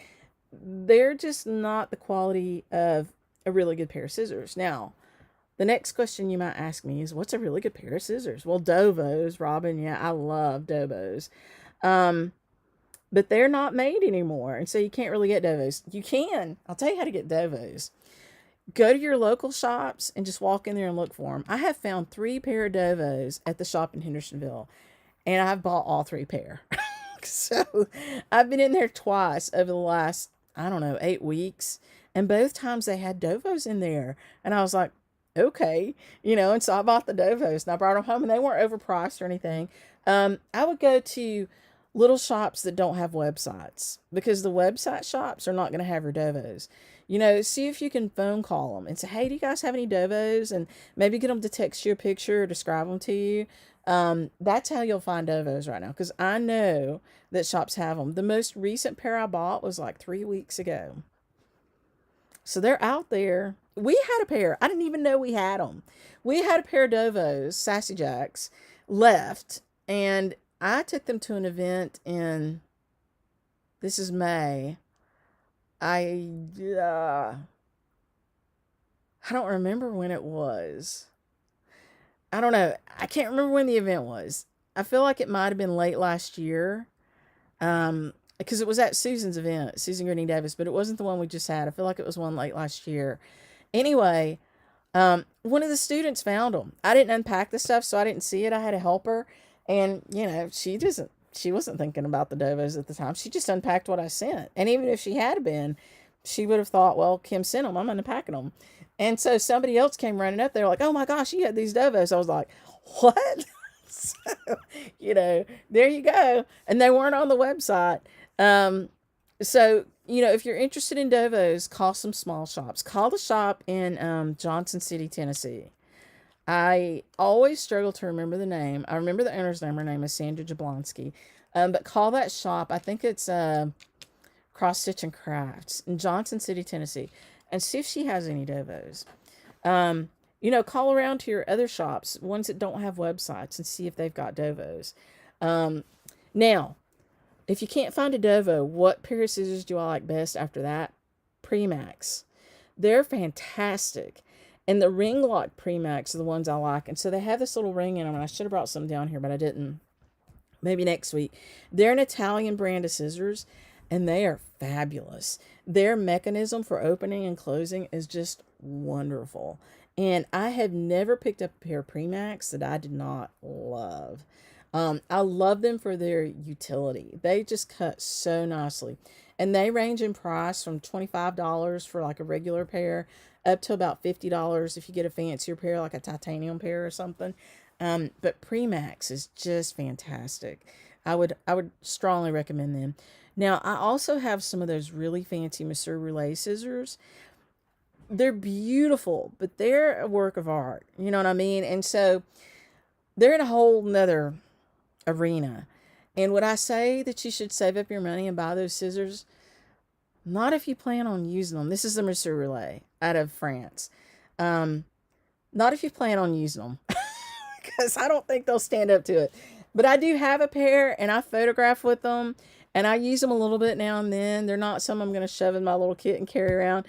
They're just not the quality of a really good pair of scissors. Now, the next question you might ask me is, what's a really good pair of scissors? Well, Dovos, Robin. Yeah, I love Dovos. Um, but they're not made anymore. And so you can't really get Dovos. You can. I'll tell you how to get Dovos. Go to your local shops and just walk in there and look for them. I have found 3 pair of Dovos at the shop in Hendersonville, and I've bought all 3 pair. So I've been in there twice over the last, I don't know, 8 weeks. And both times they had Dovos in there. And I was like, okay, and so I bought the Dovos and I brought them home and they weren't overpriced or anything. I would go to little shops that don't have websites because the website shops are not going to have your Dovos. See if you can phone call them and say, hey, do you guys have any Dovos? And maybe get them to text you a picture or describe them to you. That's how you'll find Dovos right now because I know that shops have them. The most recent pair I bought was like 3 weeks ago. So they're out there. We had a pair. I didn't even know we had them. We had a pair of Dovos, Sassy Jacks, left. And I took them to an event in, this is May. I don't remember when it was. I don't know. I can't remember when the event was. I feel like it might have been late last year. Because it was at Susan's event, Susan Greening Davis, but it wasn't the one we just had. I feel like it was one late last year. Anyway, one of the students found them. I didn't unpack the stuff, so I didn't see it. I had a helper, and she wasn't thinking about the Dovos at the time. She just unpacked what I sent, and even if she had been, she would have thought, well, Kim sent them. I'm unpacking them. And so somebody else came running up there like, oh my gosh, you had these Dovos. I was like, what? So, there you go. And they weren't on the website. So, if you're interested in Dovos, call some small shops. Call the shop in Johnson City, Tennessee. I always struggle to remember the name. I remember the owner's name. Her name is Sandra Jablonski. But call that shop. I think it's Cross Stitch and Crafts in Johnson City, Tennessee. And see if she has any Dovos. Call around to your other shops, ones that don't have websites, and see if they've got Dovos. Now, if you can't find a Dovo, what pair of scissors do I like best after that? Premax. They're fantastic. And the ring lock Premax are the ones I like. And so they have this little ring in them, and I should have brought some down here, but I didn't. Maybe next week. They're an Italian brand of scissors, and they are fabulous. Their mechanism for opening and closing is just wonderful. And I have never picked up a pair of Premax that I did not love. I love them for their utility. They just cut so nicely. And they range in price from $25 for like a regular pair up to about $50 if you get a fancier pair, like a titanium pair or something. But Premax is just fantastic. I would strongly recommend them. Now, I also have some of those really fancy Monsieur Roulette scissors. They're beautiful, but they're a work of art. You know what I mean? And so they're in a whole nother arena. And would I say that you should save up your money and buy those scissors? Not if you plan on using them. This is the Monsieur Roulette out of France. Not if you plan on using them. Because I don't think they'll stand up to it. But I do have a pair, and I photograph with them. And I use them a little bit now and then. They're not some I'm going to shove in my little kit and carry around.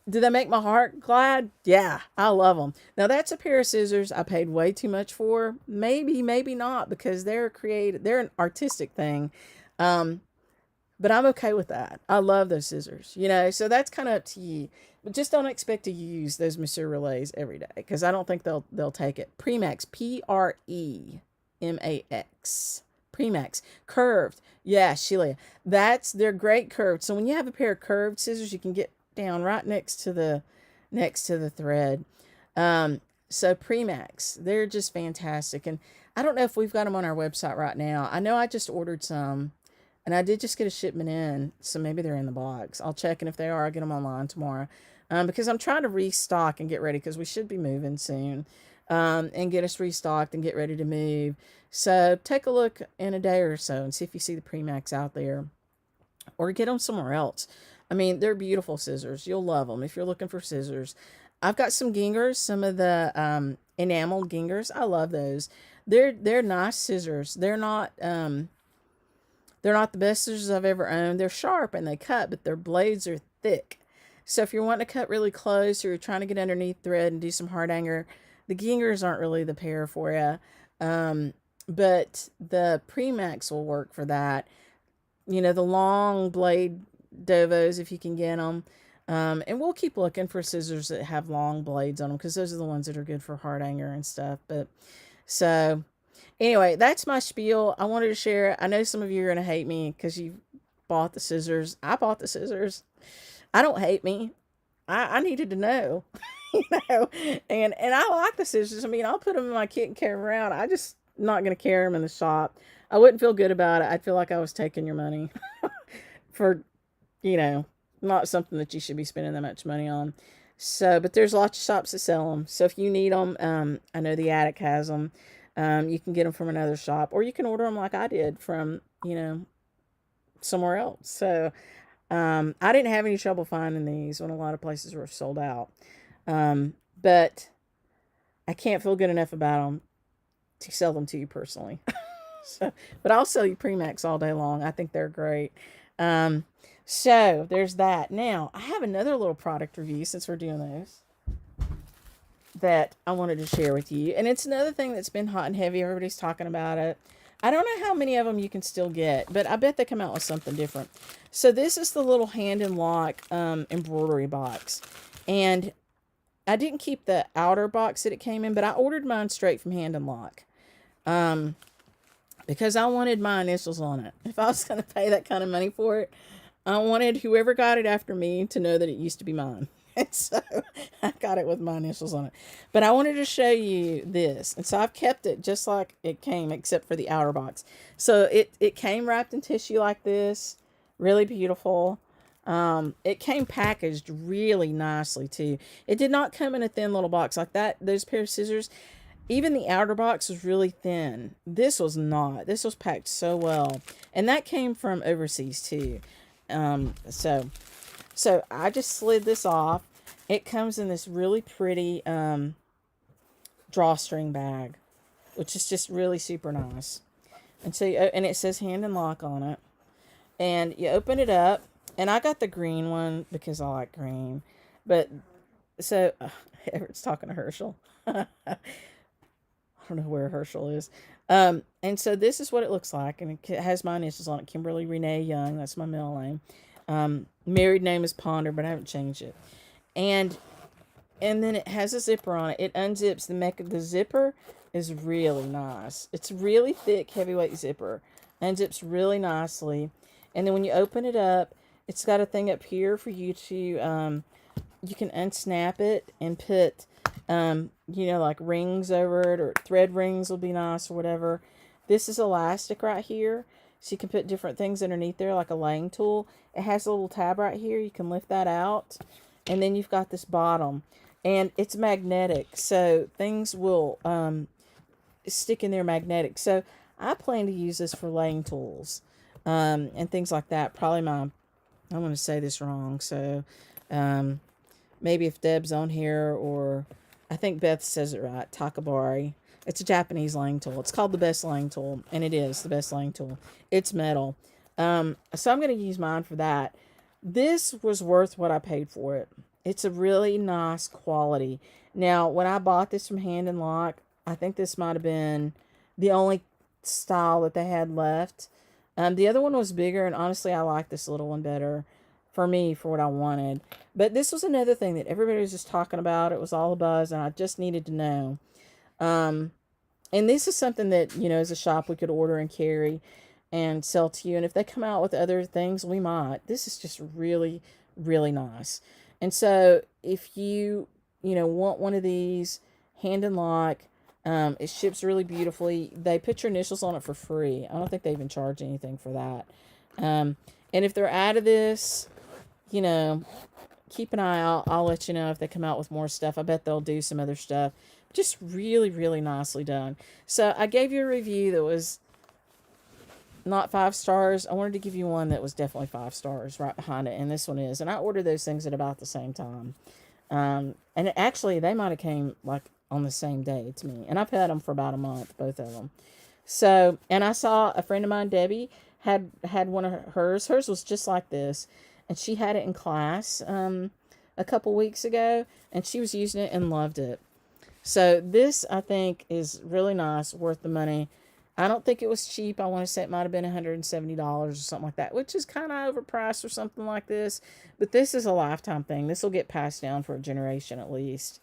Do they make my heart glad? Yeah, I love them. Now, that's a pair of scissors I paid way too much for. Maybe, maybe not, because they're creative. They're an artistic thing. But I'm okay with that. I love those scissors, so that's kind of up to you. But just don't expect to use those Monsieur Roulets every day, because I don't think they'll take it. Premax, Premax. Premax. Curved. Yeah, Sheila. They're great curved. So when you have a pair of curved scissors, you can get down right next to the thread. So Premax, they're just fantastic. And I don't know if we've got them on our website right now. I know I just ordered some, and I did just get a shipment in, so maybe they're in the box. I'll check, and if they are, I'll get them online tomorrow. Because I'm trying to restock and get ready, because we should be moving soon. and get us restocked and get ready to move. So take a look in a day or so and see if you see the Premax out there, or get them somewhere else. I mean, they're beautiful scissors. You'll love them if you're looking for scissors. I've got some gingers, some of the enameled gingers. I love those. They're nice scissors. They're not the best scissors I've ever owned. They're sharp and they cut, but their blades are thick. So if you're wanting to cut really close, or you're trying to get underneath thread and do some hard hanger, the gingers aren't really the pair for you. But the Premax will work for that. You know, the long blade Dovos, if you can get them. And we'll keep looking for scissors that have long blades on them, because those are the ones that are good for hard hanger and stuff. But so anyway, that's my spiel. I wanted to share. I know some of you are going to hate me because you bought the scissors. I bought the scissors. I don't hate me. I needed to know, you know, and I like the scissors. I mean, I'll put them in my kit and carry them around. I just not going to carry them in the shop. I wouldn't feel good about it. I'd feel like I was taking your money for, you know, not something that you should be spending that much money on. So, but there's lots of shops that sell them. So if you need them, I know the Attic has them. You can get them from another shop, or you can order them like I did from, you know, somewhere else. So, I didn't have any trouble finding these when a lot of places were sold out. But I can't feel good enough about them to sell them to you personally. So, but I'll sell you Premax all day long. I think they're great. So there's that. Now I have another little product review, since we're doing those, that I wanted to share with you. And it's another thing that's been hot and heavy. Everybody's talking about it. I don't know how many of them you can still get, but I bet they come out with something different. So this is the little hand and lock embroidery box. And I didn't keep the outer box that it came in, but I ordered mine straight from Hand and Lock. Because I wanted my initials on it. If I was going to pay that kind of money for it, I wanted whoever got it after me to know that it used to be mine. And so I got it with my initials on it. But I wanted to show you this. And so I've kept it just like it came, except for the outer box. So it came wrapped in tissue like this. Really beautiful. It came packaged really nicely too. It did not come in a thin little box like that. Those pair of scissors, even the outer box was really thin. This was not. This was packed so well. And that came from overseas too. So I just slid this off. It comes in this really pretty drawstring bag, which is just really super nice. And so and it says Hand and Lock on it. And you open it up, and I got the green one because I like green. But so Everett's talking to Herschel. I don't know where Herschel is. And so this is what it looks like, and it has my initials on it, Kimberly Renee Young. That's my middle name. Married name is Ponder, but I haven't changed it. And then it has a zipper on it. It unzips the zipper is really nice. It's really thick, heavyweight zipper. Unzips really nicely. And then when you open it up, it's got a thing up here for you to, you can unsnap it and put, you know, like rings over it, or thread rings will be nice or whatever. This is elastic right here. So you can put different things underneath there, like a laying tool. It has a little tab right here. You can lift that out. And then you've got this bottom. And it's magnetic. So things will stick in there magnetic. So I plan to use this for laying tools. And things like that. Probably I'm going to say this wrong. So maybe if Deb's on here, or I think Beth says it right, Takabari. It's a Japanese laying tool. It's called the best laying tool, and it is the best laying tool. It's metal. So I'm going to use mine for that. This was worth what I paid for it. It's a really nice quality. Now, when I bought this from Hand and Lock, I think this might have been the only style that they had left. The other one was bigger, and honestly, I like this little one better for me, for what I wanted. But this was another thing that everybody was just talking about. It was all a buzz, and I just needed to know. And this is something that, you know, as a shop we could order and carry and sell to you. And if they come out with other things, we might. This is just really, really nice. And so if you want one of these, Hand and Lock, it ships really beautifully. They put your initials on it for free. I don't think they even charge anything for that. And if they're out of this, you know, keep an eye out. I'll let you know if they come out with more stuff. I bet they'll do some other stuff. Just really, really nicely done. So I gave you a review that was not 5 stars. I wanted to give you one that was definitely 5 stars right behind it, and this one is. And I ordered those things at about the same time. And actually, they might have came like on the same day to me. And I've had them for about a month, both of them. So, and I saw a friend of mine, Debbie, had one of hers. Hers was just like this, and she had it in class a couple weeks ago, and she was using it and loved it. So this, I think, is really nice, worth the money. I don't think it was cheap. I want to say it might have been $170 or something like that, which is kind of overpriced or something like this. But this is a lifetime thing. This will get passed down for a generation at least.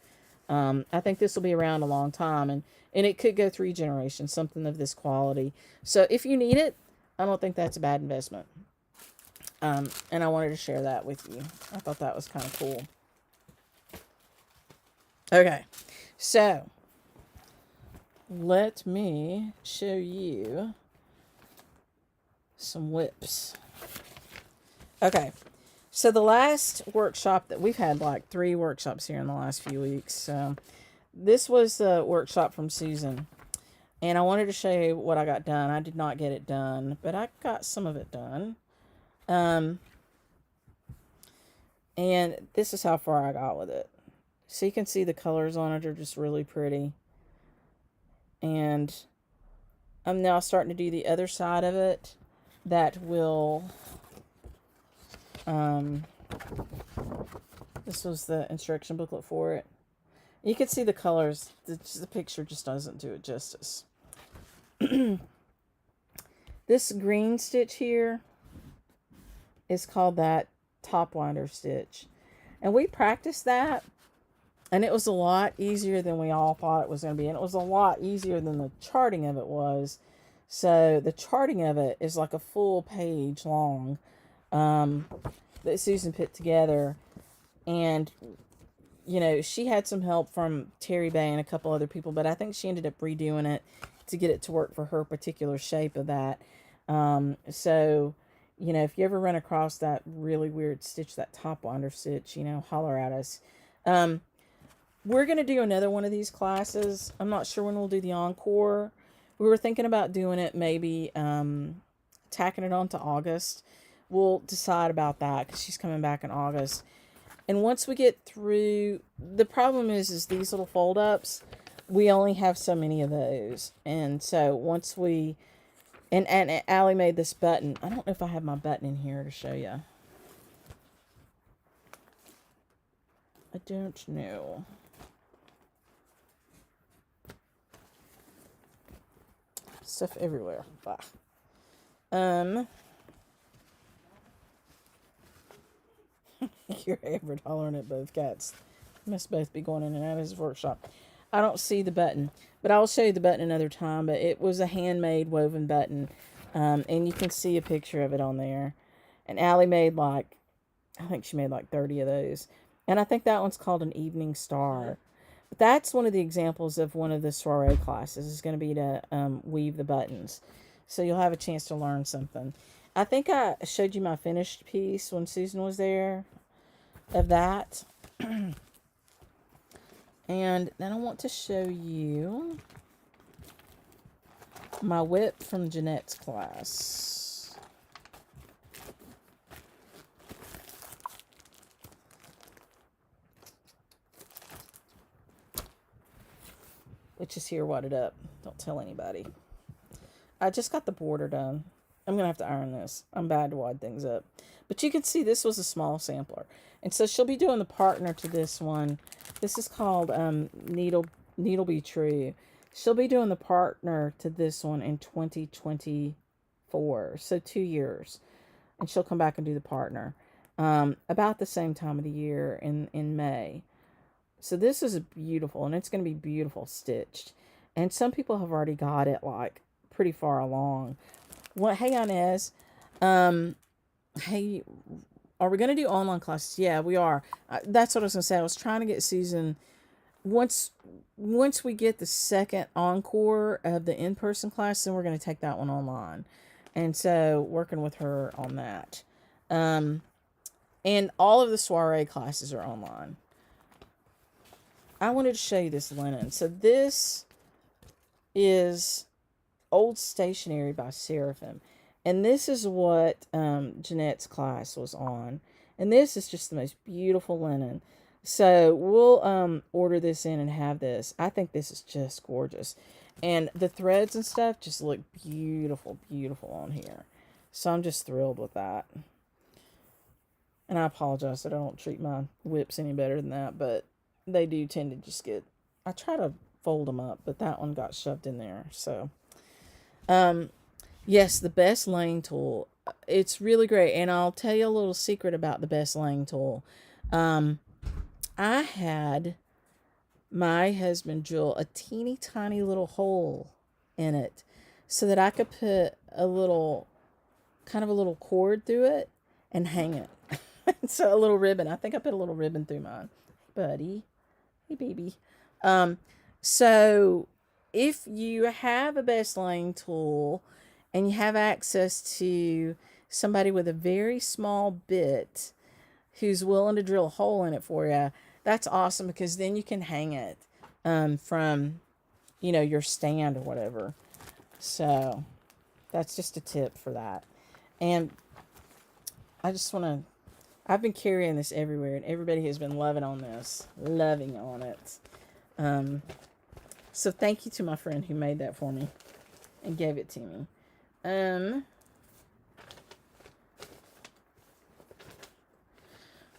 I think this will be around a long time, and it could go 3 generations, something of this quality. So if you need it, I don't think that's a bad investment. And I wanted to share that with you. I thought that was kind of cool. Okay, so let me show you some whips. Okay, so the last workshop that we've had, like 3 workshops here in the last few weeks. So this was the workshop from Susan, and I wanted to show you what I got done. I did not get it done, but I got some of it done. And this is how far I got with it. So you can see the colors on it are just really pretty. And I'm now starting to do the other side of it that will, this was the instruction booklet for it. You can see the colors. The picture just doesn't do it justice. This green stitch here is called that top winder stitch. And we practiced that, and it was a lot easier than we all thought it was going to be. And it was a lot easier than the charting of it was. So the charting of it is like a full page long that Susan put together. And, you know, she had some help from Terry Bay and a couple other people, but I think she ended up redoing it to get it to work for her particular shape of that. So, you know, if you ever run across that really weird stitch, that top winder stitch, you know, holler at us. We're going to do another one of these classes. I'm not sure when we'll do the encore. We were thinking about doing it, maybe tacking it on to August. We'll decide about that because she's coming back in August. And once we get through, the problem is these little fold-ups, we only have so many of those. And so once we, and Allie made this button. I don't know if I have my button in here to show you. I don't know. Stuff everywhere. Bah. You're Edward hollering at both cats. Must both be going in and out of his workshop. I don't see the button, but I'll show you the button another time. But it was a handmade woven button, and you can see a picture of it on there. And Allie made I think she made like 30 of those. And I think that one's called an Evening Star. But that's one of the examples of one of the soiree classes is going to be to weave the buttons. So you'll have a chance to learn something. I think I showed you my finished piece when Susan was there of that. And then I want to show you my whip from Jeanette's class. Which is here wadded up. Don't tell anybody. I just got the border done. I'm going to have to iron this. I'm bad to wad things up. But you can see this was a small sampler. And so she'll be doing the partner to this one. This is called Needle Be True. She'll be doing the partner to this one in 2024. So 2 years. And she'll come back and do the partner. About the same time of the year in May. So this is beautiful. And it's going to be beautiful stitched. And some people have already got it like pretty far along. What? Hey, Inez. Hey, are we going to do online classes? Yeah, we are. That's what I was going to say. I was trying to get Susan, once we get the second encore of the in-person class, then we're going to take that one online. And so working with her on that. And all of the soiree classes are online. I wanted to show you this linen. So this is Old Stationery by Seraphim. And this is what Jeanette's class was on. And this is just the most beautiful linen. So we'll order this in and have this. I think this is just gorgeous. And the threads and stuff just look beautiful, beautiful on here. So I'm just thrilled with that. And I apologize that I don't treat my whips any better than that, but they do tend to just get... I try to fold them up, but that one got shoved in there. So, yes, the Best Laying Tool. It's really great. And I'll tell you a little secret about the Best Laying Tool. I had my husband drill a teeny tiny little hole in it so that I could put a little, kind of a little cord through it and hang it. So a little ribbon. I think I put a little ribbon through mine. Buddy. Hey, baby. So if you have a Best Laying Tool and you have access to somebody with a very small bit who's willing to drill a hole in it for you, that's awesome, because then you can hang it from, you know, your stand or whatever. So that's just a tip for that. And I just want to... I've been carrying this everywhere, and everybody has been loving on it. So thank you to my friend who made that for me and gave it to me. I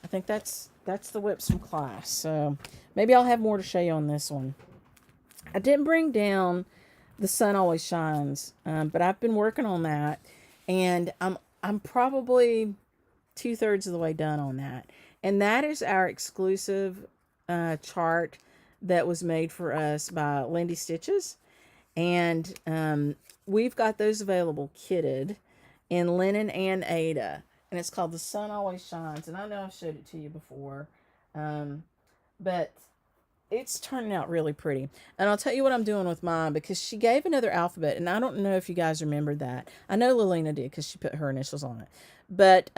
think that's the whips from class. So maybe I'll have more to show you on this one. I didn't bring down The Sun Always Shines, but I've been working on that, and I'm probably 2/3 of the way done on that. And that is our exclusive chart that was made for us by Lindy Stitches. And we've got those available kitted in linen and Aida. And it's called The Sun Always Shines. And I know I've showed it to you before. But it's turning out really pretty. And I'll tell you what I'm doing with mine, because she gave another alphabet. And I don't know if you guys remembered that. I know Lilina did, because she put her initials on it. But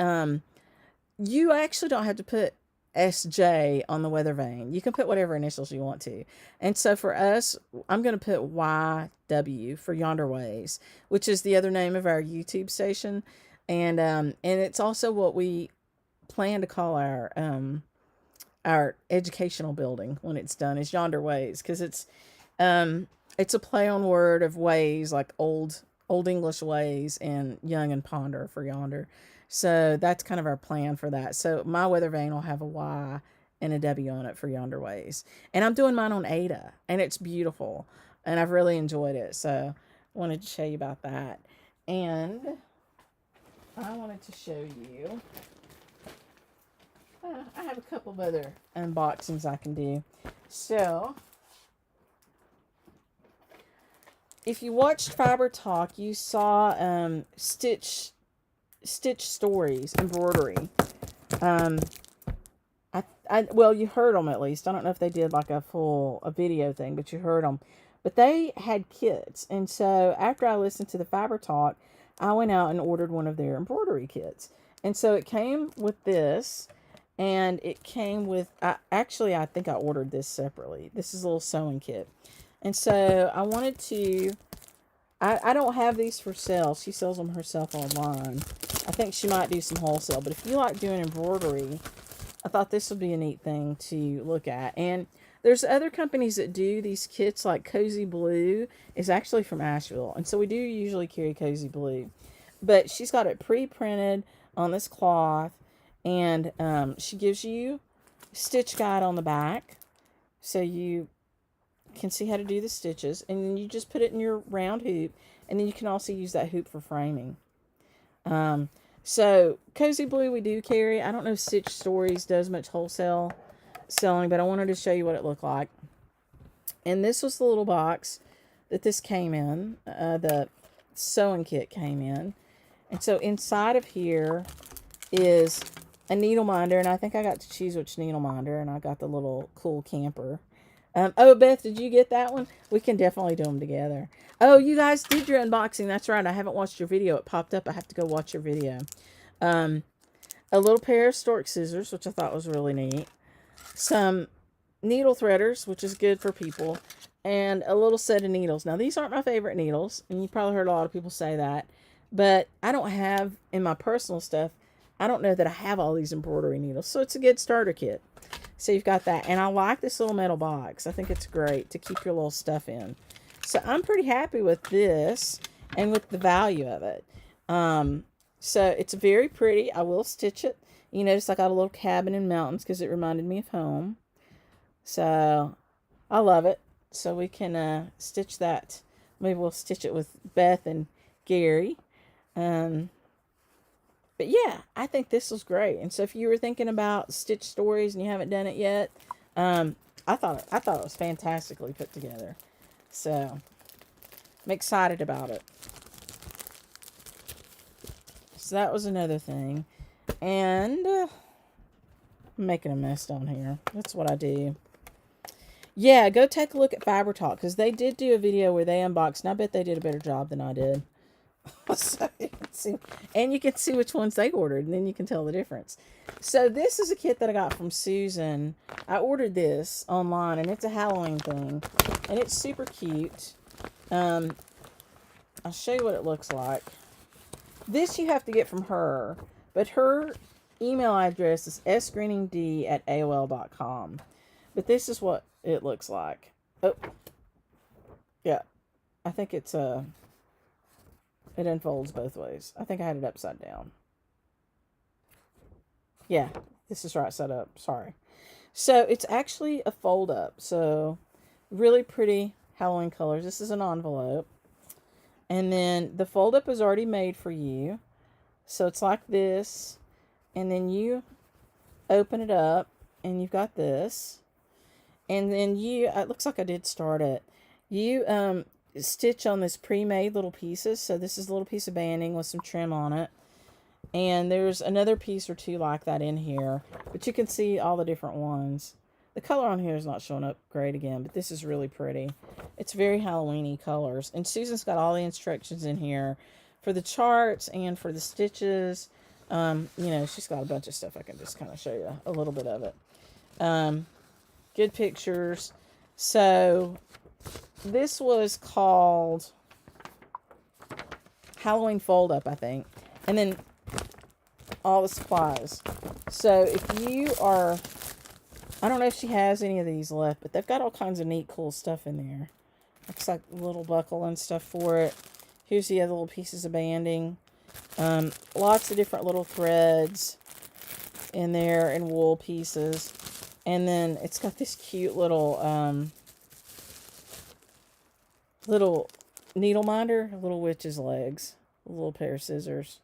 you actually don't have to put SJ on the weather vane. You can put whatever initials you want to. And so for us, I'm going to put YW for Yonder Ways, which is the other name of our YouTube station. And it's also what we plan to call our educational building when it's done, is Yonder Ways, because it's a play on word of ways, like old English ways, and young and ponder for yonder. So that's kind of our plan for that. So my weather vane will have a Y and a W on it for Yonder Ways. And I'm doing mine on Aida, and it's beautiful. And I've really enjoyed it. So I wanted to show you about that. And I wanted to show you, I have a couple of other unboxings I can do. So if you watched Fiber Talk, you saw Stitch Stories embroidery. Well, you heard them at least. I don't know if they did like a video thing, but you heard them. But they had kits, and so after I listened to the Fiber Talk, I went out and ordered one of their embroidery kits. And so it came with this, and it came with, I think I ordered this separately. This is a little sewing kit. And so I wanted to, I don't have these for sale. She sells them herself online. I think she might do some wholesale. But if you like doing embroidery, I thought this would be a neat thing to look at. And there's other companies that do these kits, like Cozy Blue is actually from Asheville. And so we do usually carry Cozy Blue. But she's got it pre-printed on this cloth. And she gives you a stitch guide on the back, so you can see how to do the stitches. And then you just put it in your round hoop. And then you can also use that hoop for framing. So Cozy Blue we do carry. I don't know if Stitch Stories does much wholesale selling, but I wanted to show you what it looked like. And this was the little box that this came in. The sewing kit came in. And so inside of here is a needle minder, and I think I got to choose which needle minder, and I got the little cool camper. Oh, Beth, did you get that one? We can definitely do them together. Oh, you guys did your unboxing. That's right. I haven't watched your video. It popped up. I have to go watch your video. A little pair of stork scissors, which I thought was really neat. Some needle threaders, which is good for people, and a little set of needles. Now, these aren't my favorite needles, and you probably heard a lot of people say that, but I don't have, in my personal stuff, I don't know that I have all these embroidery needles, so it's a good starter kit. So you've got that, and I like this little metal box. I think it's great to keep your little stuff in. So I'm pretty happy with this and with the value of it. So it's very pretty. I will stitch it. You notice I got a little cabin in mountains because it reminded me of home. So I love it. So we can stitch that. Maybe we'll stitch it with Beth and Gary. But yeah, I think this was great. And so if you were thinking about Stitch Stories and you haven't done it yet, I thought it was fantastically put together. So I'm excited about it. So that was another thing. And I'm making a mess down here. That's what I do. Yeah, go take a look at Fiber Talk, because they did do a video where they unboxed, and I bet they did a better job than I did. So you can see, and you can see which ones they ordered, and then you can tell the difference. So this is a kit that I got from Susan. I ordered this online, and it's a Halloween thing, and it's super cute. I'll show you what it looks like. This you have to get from her, but her email address is sgreeningd@aol.com. But this is what it looks like. Oh, yeah. I think it's it unfolds both ways. I think I had it upside down. Yeah, this is right side up. Sorry. So it's actually a fold up. So really pretty Halloween colors. This is an envelope. And then the fold up is already made for you. So it's like this. And then you open it up and you've got this. And then you, it looks like I did start it. You stitch on this pre-made little pieces. So this is a little piece of banding with some trim on it. And there's another piece or two like that in here. But you can see all the different ones. The color on here is not showing up great again, but this is really pretty. It's very Halloween-y colors. And Susan's got all the instructions in here for the charts and for the stitches. You know, she's got a bunch of stuff. I can just kind of show you a little bit of it. Good pictures. So this was called Halloween Fold Up, I think. And then all the supplies. So if you are, I don't know if she has any of these left, but they've got all kinds of neat, cool stuff in there. Looks like a little buckle and stuff for it. Here's the other little pieces of banding. Lots of different little threads in there and wool pieces. And then it's got this cute little needle minder, little witch's legs, a little pair of scissors.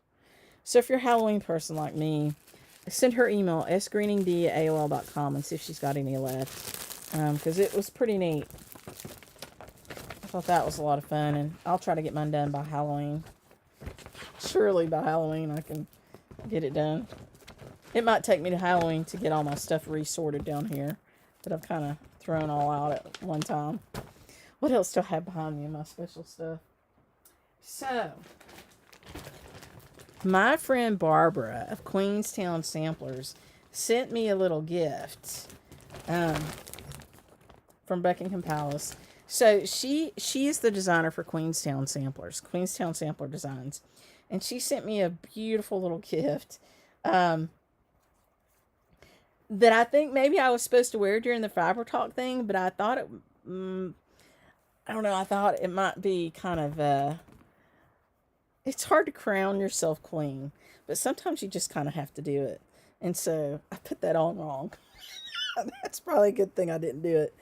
So if you're a Halloween person like me, send her email, sgreeningd@aol.com, and see if she's got any left. Because it was pretty neat. I thought that was a lot of fun, and I'll try to get mine done by Halloween. Surely by Halloween I can get it done. It might take me to Halloween to get all my stuff resorted down here, but I've kind of thrown all out at one time. What else do I have behind me in my special stuff? So, my friend Barbara of Queenstown Samplers sent me a little gift from Buckingham Palace. So she is the designer for Queenstown Samplers, Queenstown Sampler Designs. And she sent me a beautiful little gift that I think maybe I was supposed to wear during the Fiber Talk thing, but I thought it, I don't know, I thought it might be kind of, it's hard to crown yourself queen, but sometimes you just kind of have to do it. And so I put that on wrong. That's probably a good thing I didn't do it.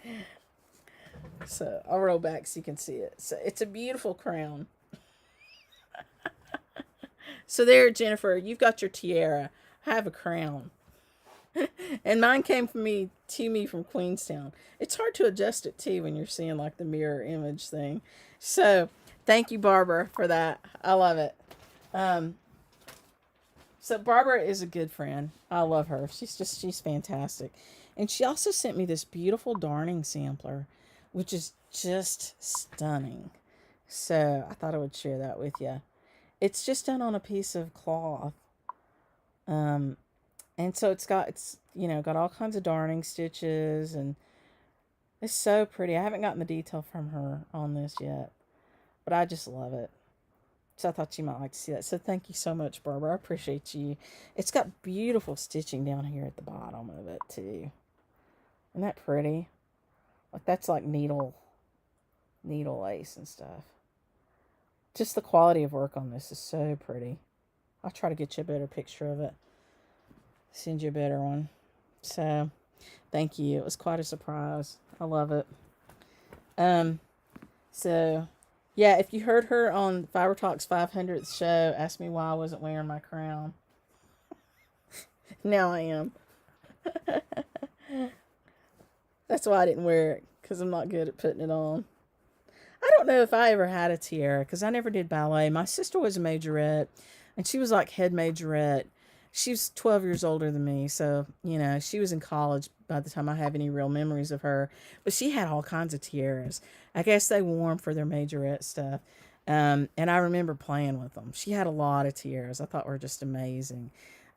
So I'll roll back so you can see it. So it's a beautiful crown. So there, Jennifer, you've got your tiara. I have a crown. And mine came from me from Queenstown. It's hard to adjust it too when you're seeing like the mirror image thing. So thank you, Barbara, for that. I love it. So Barbara is a good friend. I love her. She's fantastic. And she also sent me this beautiful darning sampler, which is just stunning. So I thought I would share that with you. It's just done on a piece of cloth. And so it's got all kinds of darning stitches and It's so pretty. I haven't gotten the detail from her on this yet, but I just love it. So I thought you might like to see that. So thank you so much, Barbara. I appreciate you. It's got beautiful stitching down here at the bottom of it too. Isn't that pretty? Like that's like needle lace and stuff. Just the quality of work on this is so pretty. I'll try to get you a better picture of it. Send you a better one. So thank you. It was quite a surprise. I love it. Um, so yeah, if you heard her on Fiber Talk's 500th show, ask me why I wasn't wearing my crown. Now I am. That's why I didn't wear it, because I'm not good at putting it on. I don't know if I ever had a tiara, because I never did ballet. My sister was a majorette, and she was like head majorette. She was 12 years older than me, so, she was in college by the time I have any real memories of her. But she had all kinds of tiaras. I guess they wore them for their majorette stuff. And I remember playing with them. She had a lot of tiaras. I thought were just amazing.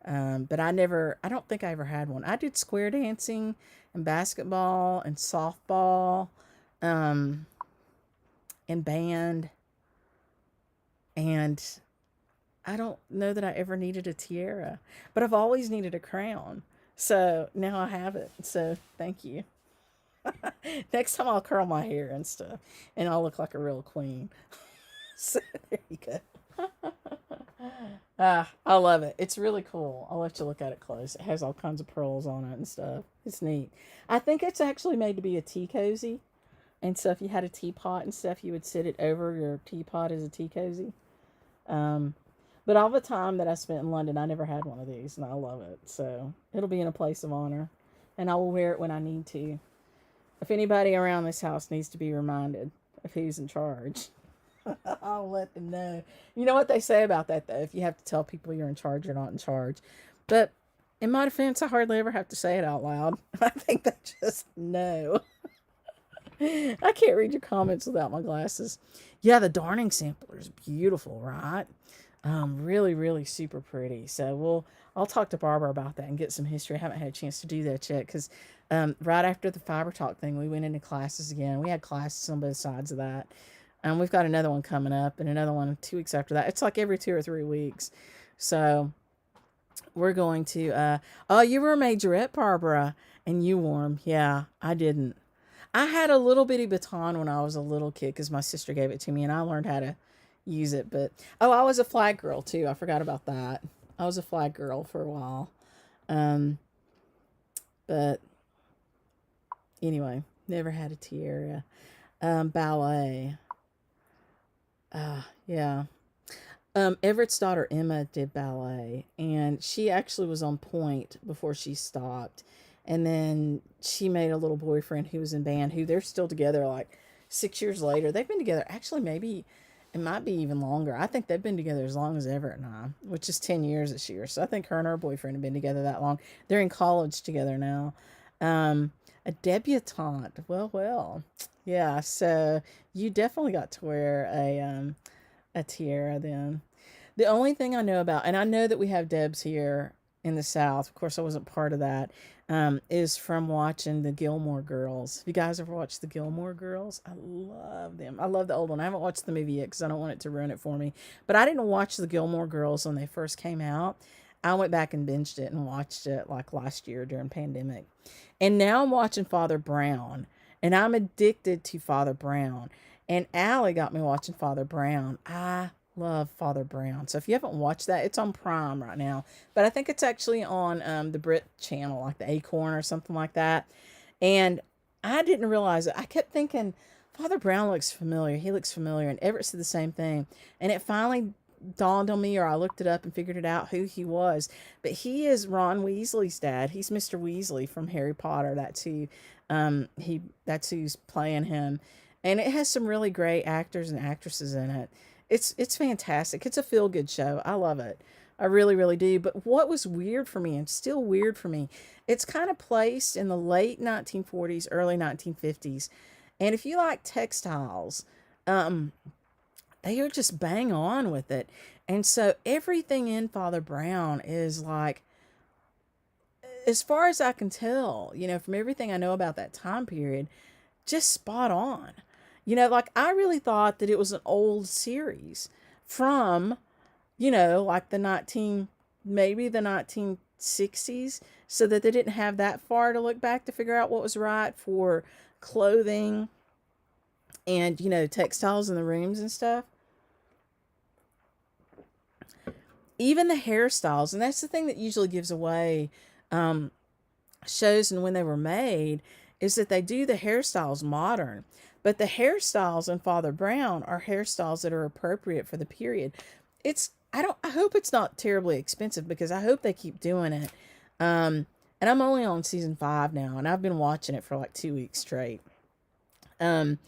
But I don't think I ever had one. I did square dancing and basketball and softball, um, and band. And I don't know that I ever needed a tiara, but I've always needed a crown. So now I have it. So thank you. Next time I'll curl my hair and stuff, and I'll look like a real queen. So there you go. I love it. It's really cool. I'll let you look at it close. It has all kinds of pearls on it and stuff. It's neat. I think it's actually made to be a tea cozy. And so if you had a teapot and stuff, you would sit it over your teapot as a tea cozy. Um, but all the time that I spent in London, I never had one of these, and I love it. So it'll be in a place of honor, and I will wear it when I need to. If anybody around this house needs to be reminded of who's in charge, I'll let them know. You know what they say about that, though, if you have to tell people you're in charge, you're not in charge. But in my defense, I hardly ever have to say it out loud. I think they just know. I can't read your comments without my glasses. Yeah, the darning sampler is beautiful, right? Really, really super pretty. So I'll talk to Barbara about that and get some history. I haven't had a chance to do that yet because right after the Fiber Talk thing, we went into classes again. We had classes on both sides of that. We've got another one coming up and another one 2 weeks after that. It's like every 2 or 3 weeks. So we're going to, oh, you were a majorette, Barbara, and you wore 'em. Yeah, I didn't. I had a little bitty baton when I was a little kid because my sister gave it to me and I learned how to use it. But, oh, I was a flag girl too. I forgot about that. I was a flag girl for a while. Um, but anyway, never had a tiara. Ballet. Yeah. Everett's daughter Emma did ballet, and she actually was on point before she stopped. And then she made a little boyfriend who was in band, who they're still together like 6 years later. They've been together, actually, maybe it might be even longer. I think they've been together as long as Everett and I, which is 10 years this year. So I think her and her boyfriend have been together that long. They're in college together now. A debutante. Well. Yeah, so you definitely got to wear a tiara then. The only thing I know about, and I know that we have Debs here in the South, of course I wasn't part of that, is from watching the Gilmore Girls. Have you guys ever watched the Gilmore Girls? I love them. I love the old one. I haven't watched the movie yet because I don't want it to ruin it for me. But I didn't watch the Gilmore Girls when they first came out. I went back and binged it and watched it like last year during pandemic. And now I'm watching Father Brown. And I'm addicted to Father Brown. And Allie got me watching Father Brown. I love Father Brown. So if you haven't watched that, it's on Prime right now. But I think it's actually on the Brit channel, like the Acorn or something like that. And I didn't realize it. I kept thinking, Father Brown looks familiar. He looks familiar. And Everett said the same thing. And it finally dawned on me, or I looked it up and figured it out who he was. But he is Ron Weasley's dad. He's Mr. Weasley from Harry Potter. That's who's playing him. And it has some really great actors and actresses in it. It's fantastic. It's a feel good show. I love it. I really, really do. But what was weird for me, and still weird for me, it's kind of placed in the late 1940s, early 1950s. And if you like textiles, they are just bang on with it. And so everything in Father Brown is like, as far as I can tell, from everything I know about that time period, just spot on. You know, like I really thought that it was an old series from, like maybe the 1960s, so that they didn't have that far to look back to figure out what was right for clothing and, textiles in the rooms and stuff. Even the hairstyles, and that's the thing that usually gives away um, shows and when they were made, is that they do the hairstyles modern. But the hairstyles in Father Brown are hairstyles that are appropriate for the period. I hope it's not terribly expensive, because I hope they keep doing it. And I'm only on season 5 now, and I've been watching it for like 2 weeks straight. Um,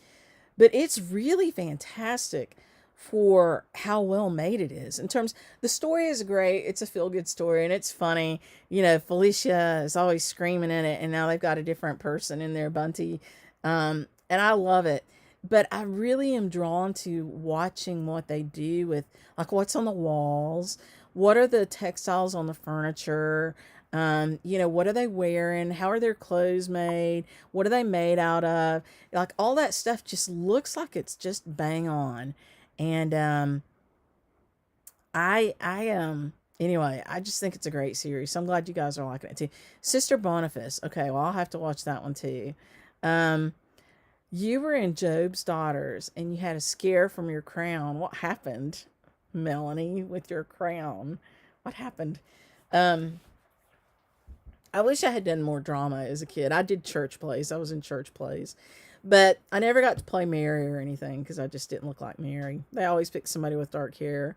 but it's really fantastic for how well made it is. In terms, the story is great. It's a feel good story, and it's funny. Felicia is always screaming in it, and now they've got a different person in there, Bunty. And I love it. But I really am drawn to watching what they do with, like, what's on the walls, what are the textiles on the furniture, what are they wearing, how are their clothes made, what are they made out of, like all that stuff just looks like it's just bang on. And anyway, I just think it's a great series, so I'm glad you guys are liking it too. Sister Boniface, okay, well, I'll have to watch that one too. um you were in Job's Daughters, and you had a scare from your crown. What happened, Melanie, with your crown? What happened? um I wish I had done more drama as a kid. I did church plays. I was in church plays. But I never got to play Mary or anything, because I just didn't look like Mary. They always pick somebody with dark hair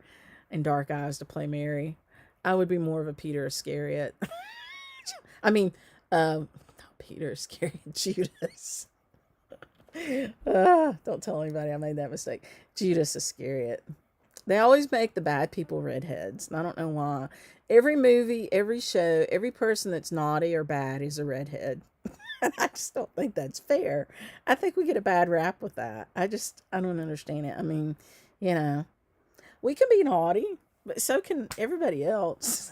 and dark eyes to play Mary. I would be more of a Peter Iscariot. I mean, not Peter Iscariot, Judas. Don't tell anybody I made that mistake. Judas Iscariot. They always make the bad people redheads, and I don't know why. Every movie, every show, every person that's naughty or bad is a redhead. And I just don't think that's fair. I think we get a bad rap with that. I don't understand it. I mean, you know, we can be naughty, but so can everybody else.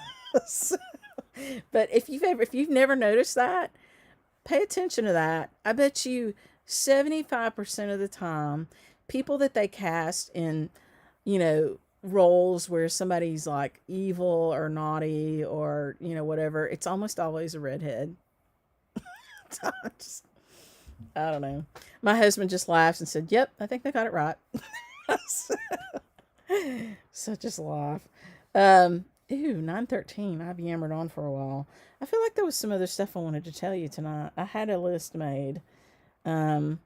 But if you've never noticed that, pay attention to that. I bet you 75% of the time, people that they cast in, roles where somebody's like evil or naughty or, whatever, it's almost always a redhead. I just, I don't know. My husband just laughs and said, "Yep, I think they got it right." So just laugh. Ew, 9:13. I've yammered on for a while. I feel like there was some other stuff I wanted to tell you tonight. I had a list made. Um,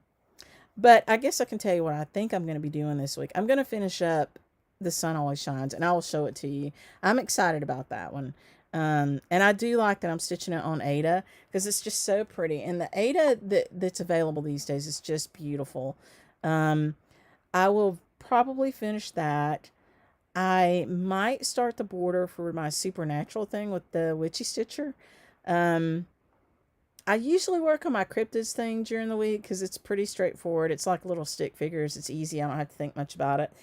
but I guess I can tell you what I think I'm going to be doing this week. I'm going to finish up The Sun Always Shines, and I will show it to you. I'm excited about that one. And I do like that I'm stitching it on Ada, because it's just so pretty. And the Ada that's available these days is just beautiful. Um, I will probably finish that. I might start the border for my supernatural thing with the witchy stitcher. Um, I usually work on my cryptids thing during the week, because it's pretty straightforward. It's like little stick figures. It's easy. I don't have to think much about it.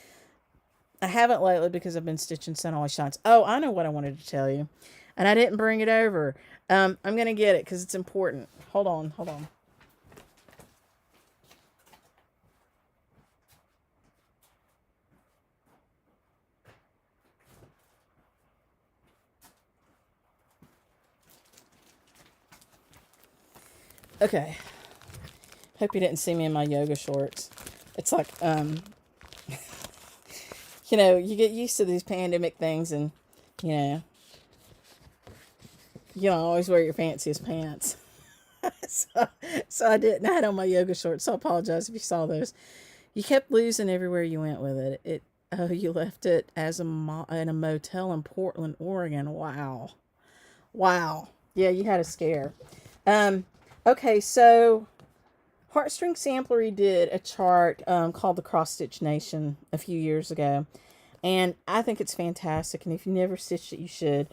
I haven't lately because I've been stitching Sun Always Shines. Oh, I know what I wanted to tell you. And I didn't bring it over. I'm going to get it because it's important. Hold on, hold on. Okay. Hope you didn't see me in my yoga shorts. It's like, you get used to these pandemic things, and, you know, you don't always wear your fanciest pants. so, so I didn't. I had on my yoga shorts, so I apologize if you saw those. You kept losing everywhere you went with it. You left it as in a motel in Portland, Oregon. Wow. Wow. Yeah, you had a scare. Um, okay, so Heartstring Samplery did a chart called the Cross Stitch Nation a few years ago. And I think it's fantastic. And if you never stitched it, you should.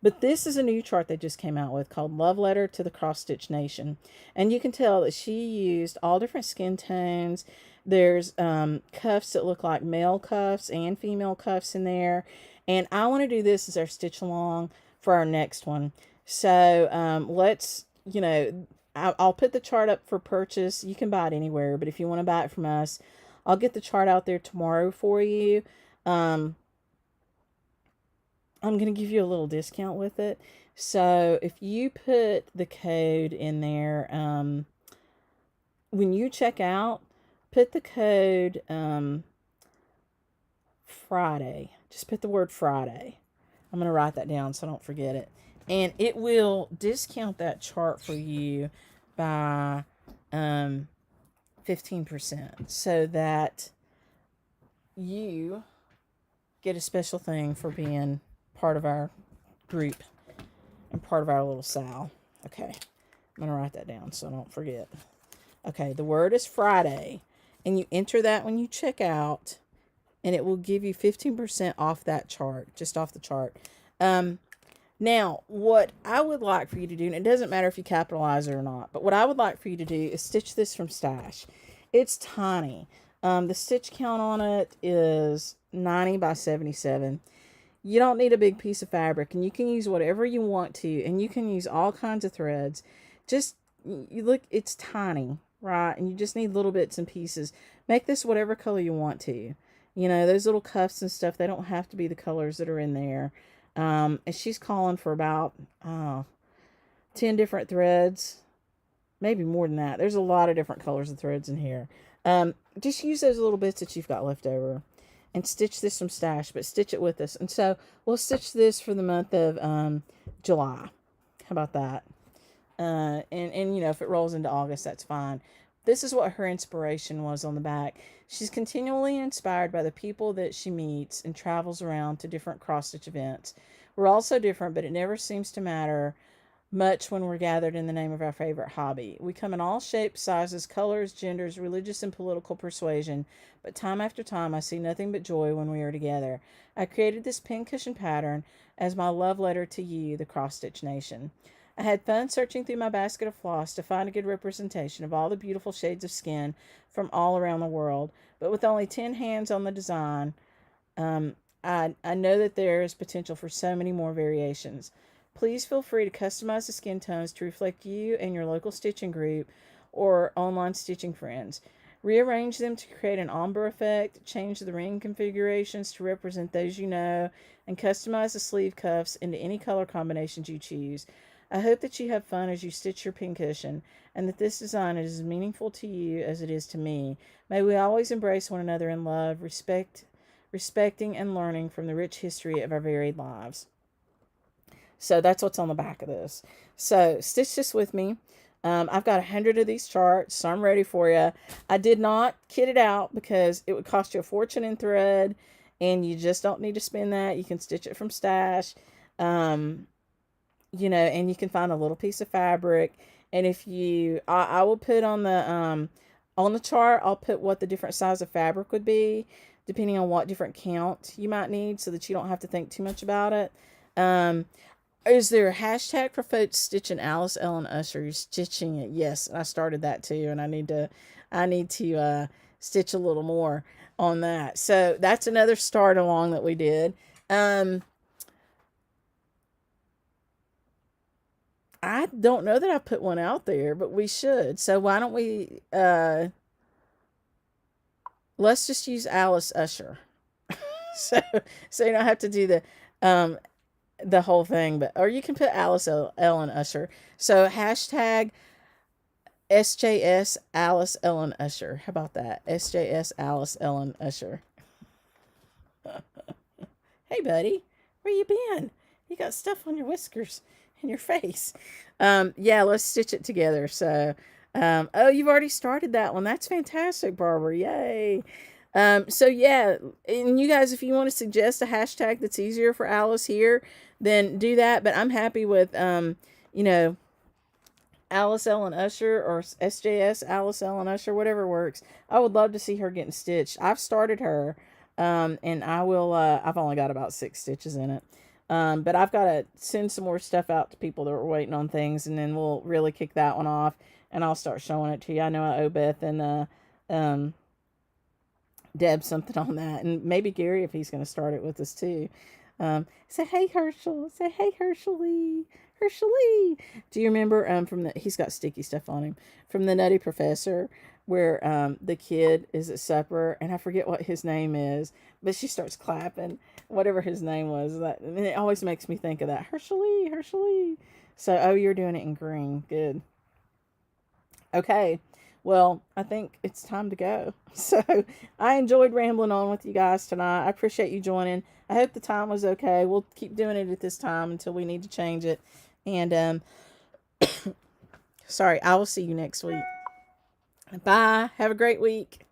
But this is a new chart they just came out with called Love Letter to the Cross Stitch Nation. And you can tell that she used all different skin tones. There's cuffs that look like male cuffs and female cuffs in there. And I want to do this as our stitch along for our next one. So let's, I'll put the chart up for purchase. You can buy it anywhere, but if you want to buy it from us, I'll get the chart out there tomorrow for you. Um, I'm going to give you a little discount with it. So if you put the code in there, when you check out, put the code Friday. Just put the word Friday. I'm going to write that down so I don't forget it. And it will discount that chart for you by 15% so that you get a special thing for being part of our group and part of our little Sal. Okay, I'm going to write that down so I don't forget. Okay, the word is Friday, and you enter that when you check out, and it will give you 15% off that chart, just off the chart. Now, what I would like for you to do, and it doesn't matter if you capitalize it or not, but what I would like for you to do is stitch this from stash. It's tiny. The stitch count on it is 90 by 77. You don't need a big piece of fabric, and you can use whatever you want to, and you can use all kinds of threads. Just, you look, it's tiny, right? And you just need little bits and pieces. Make this whatever color you want to. You know, those little cuffs and stuff, they don't have to be the colors that are in there. And she's calling for about 10 different threads, maybe more than that. There's a lot of different colors of threads in here. Just use those little bits that you've got left over and stitch this from stash, but stitch it with us. And so we'll stitch this for the month of July. How about that? And you know, if it rolls into August, that's fine. This is what her inspiration was on the back. She's continually inspired by the people that she meets and travels around to different cross-stitch events. We're all so different, but it never seems to matter much when we're gathered in the name of our favorite hobby. We come in all shapes, sizes, colors, genders, religious and political persuasion, but time after time I see nothing but joy when we are together. I created this pincushion pattern as my love letter to you, the cross-stitch nation. I had fun searching through my basket of floss to find a good representation of all the beautiful shades of skin from all around the world, but with only 10 hands on the design, I know that there is potential for so many more variations. Please feel free to customize the skin tones to reflect you and your local stitching group or online stitching friends. Rearrange them to create an ombre effect, change the ring configurations to represent those you know, and customize the sleeve cuffs into any color combinations you choose. I hope that you have fun as you stitch your pincushion, and that this design is as meaningful to you as it is to me. May we always embrace one another in love, respecting and learning from the rich history of our varied lives. So that's what's on the back of this. So stitch this with me. I've got 100 of these charts, so I'm ready for you. I did not kit it out because it would cost you a fortune in thread, and you just don't need to spend that. You can stitch it from stash. You know, and you can find a little piece of fabric. And if you, I will put on the chart, I'll put what the different size of fabric would be, depending on what different count you might need, so that you don't have to think too much about it. Is there a hashtag for folks stitching Alice Ellen Usher? Stitching it? Yes, I started that too, and I need to stitch a little more on that. So that's another start along that we did. I don't know that I put one out there, but we should. So why don't we, let's just use Alice Usher. so, so you don't have to do the whole thing, but, or you can put Alice Ellen Usher. So hashtag SJS Alice Ellen Usher. How about that? SJS Alice Ellen Usher. Hey buddy, where you been? You got stuff on your whiskers and your face. Yeah, let's stitch it together. So, oh, you've already started that one. That's fantastic, Barbara. Yay. So yeah, and you guys, if you want to suggest a hashtag that's easier for Alice here, then do that. But I'm happy with, you know, Alice Ellen Usher or SJS Alice Ellen Usher, whatever works. I would love to see her getting stitched. I've started her, and I will, I've only got about 6 stitches in it. But I've got to send some more stuff out to people that are waiting on things, and then we'll really kick that one off, and I'll start showing it to you. I know I owe Beth and, Deb something on that, and maybe Gary if he's going to start it with us too. Say hey Herschel, say hey Herschel Lee. Hershey. Do you remember he's got sticky stuff on him from the Nutty Professor where the kid is at supper and I forget what his name is, but she starts clapping whatever his name was. That and it always makes me think of that. Hershey. So you're doing it in green. Good. Okay. Well, I think it's time to go. So I enjoyed rambling on with you guys tonight. I appreciate you joining. I hope the time was okay. We'll keep doing it at this time until we need to change it. And sorry, I will see you next week. Bye. Have a great week.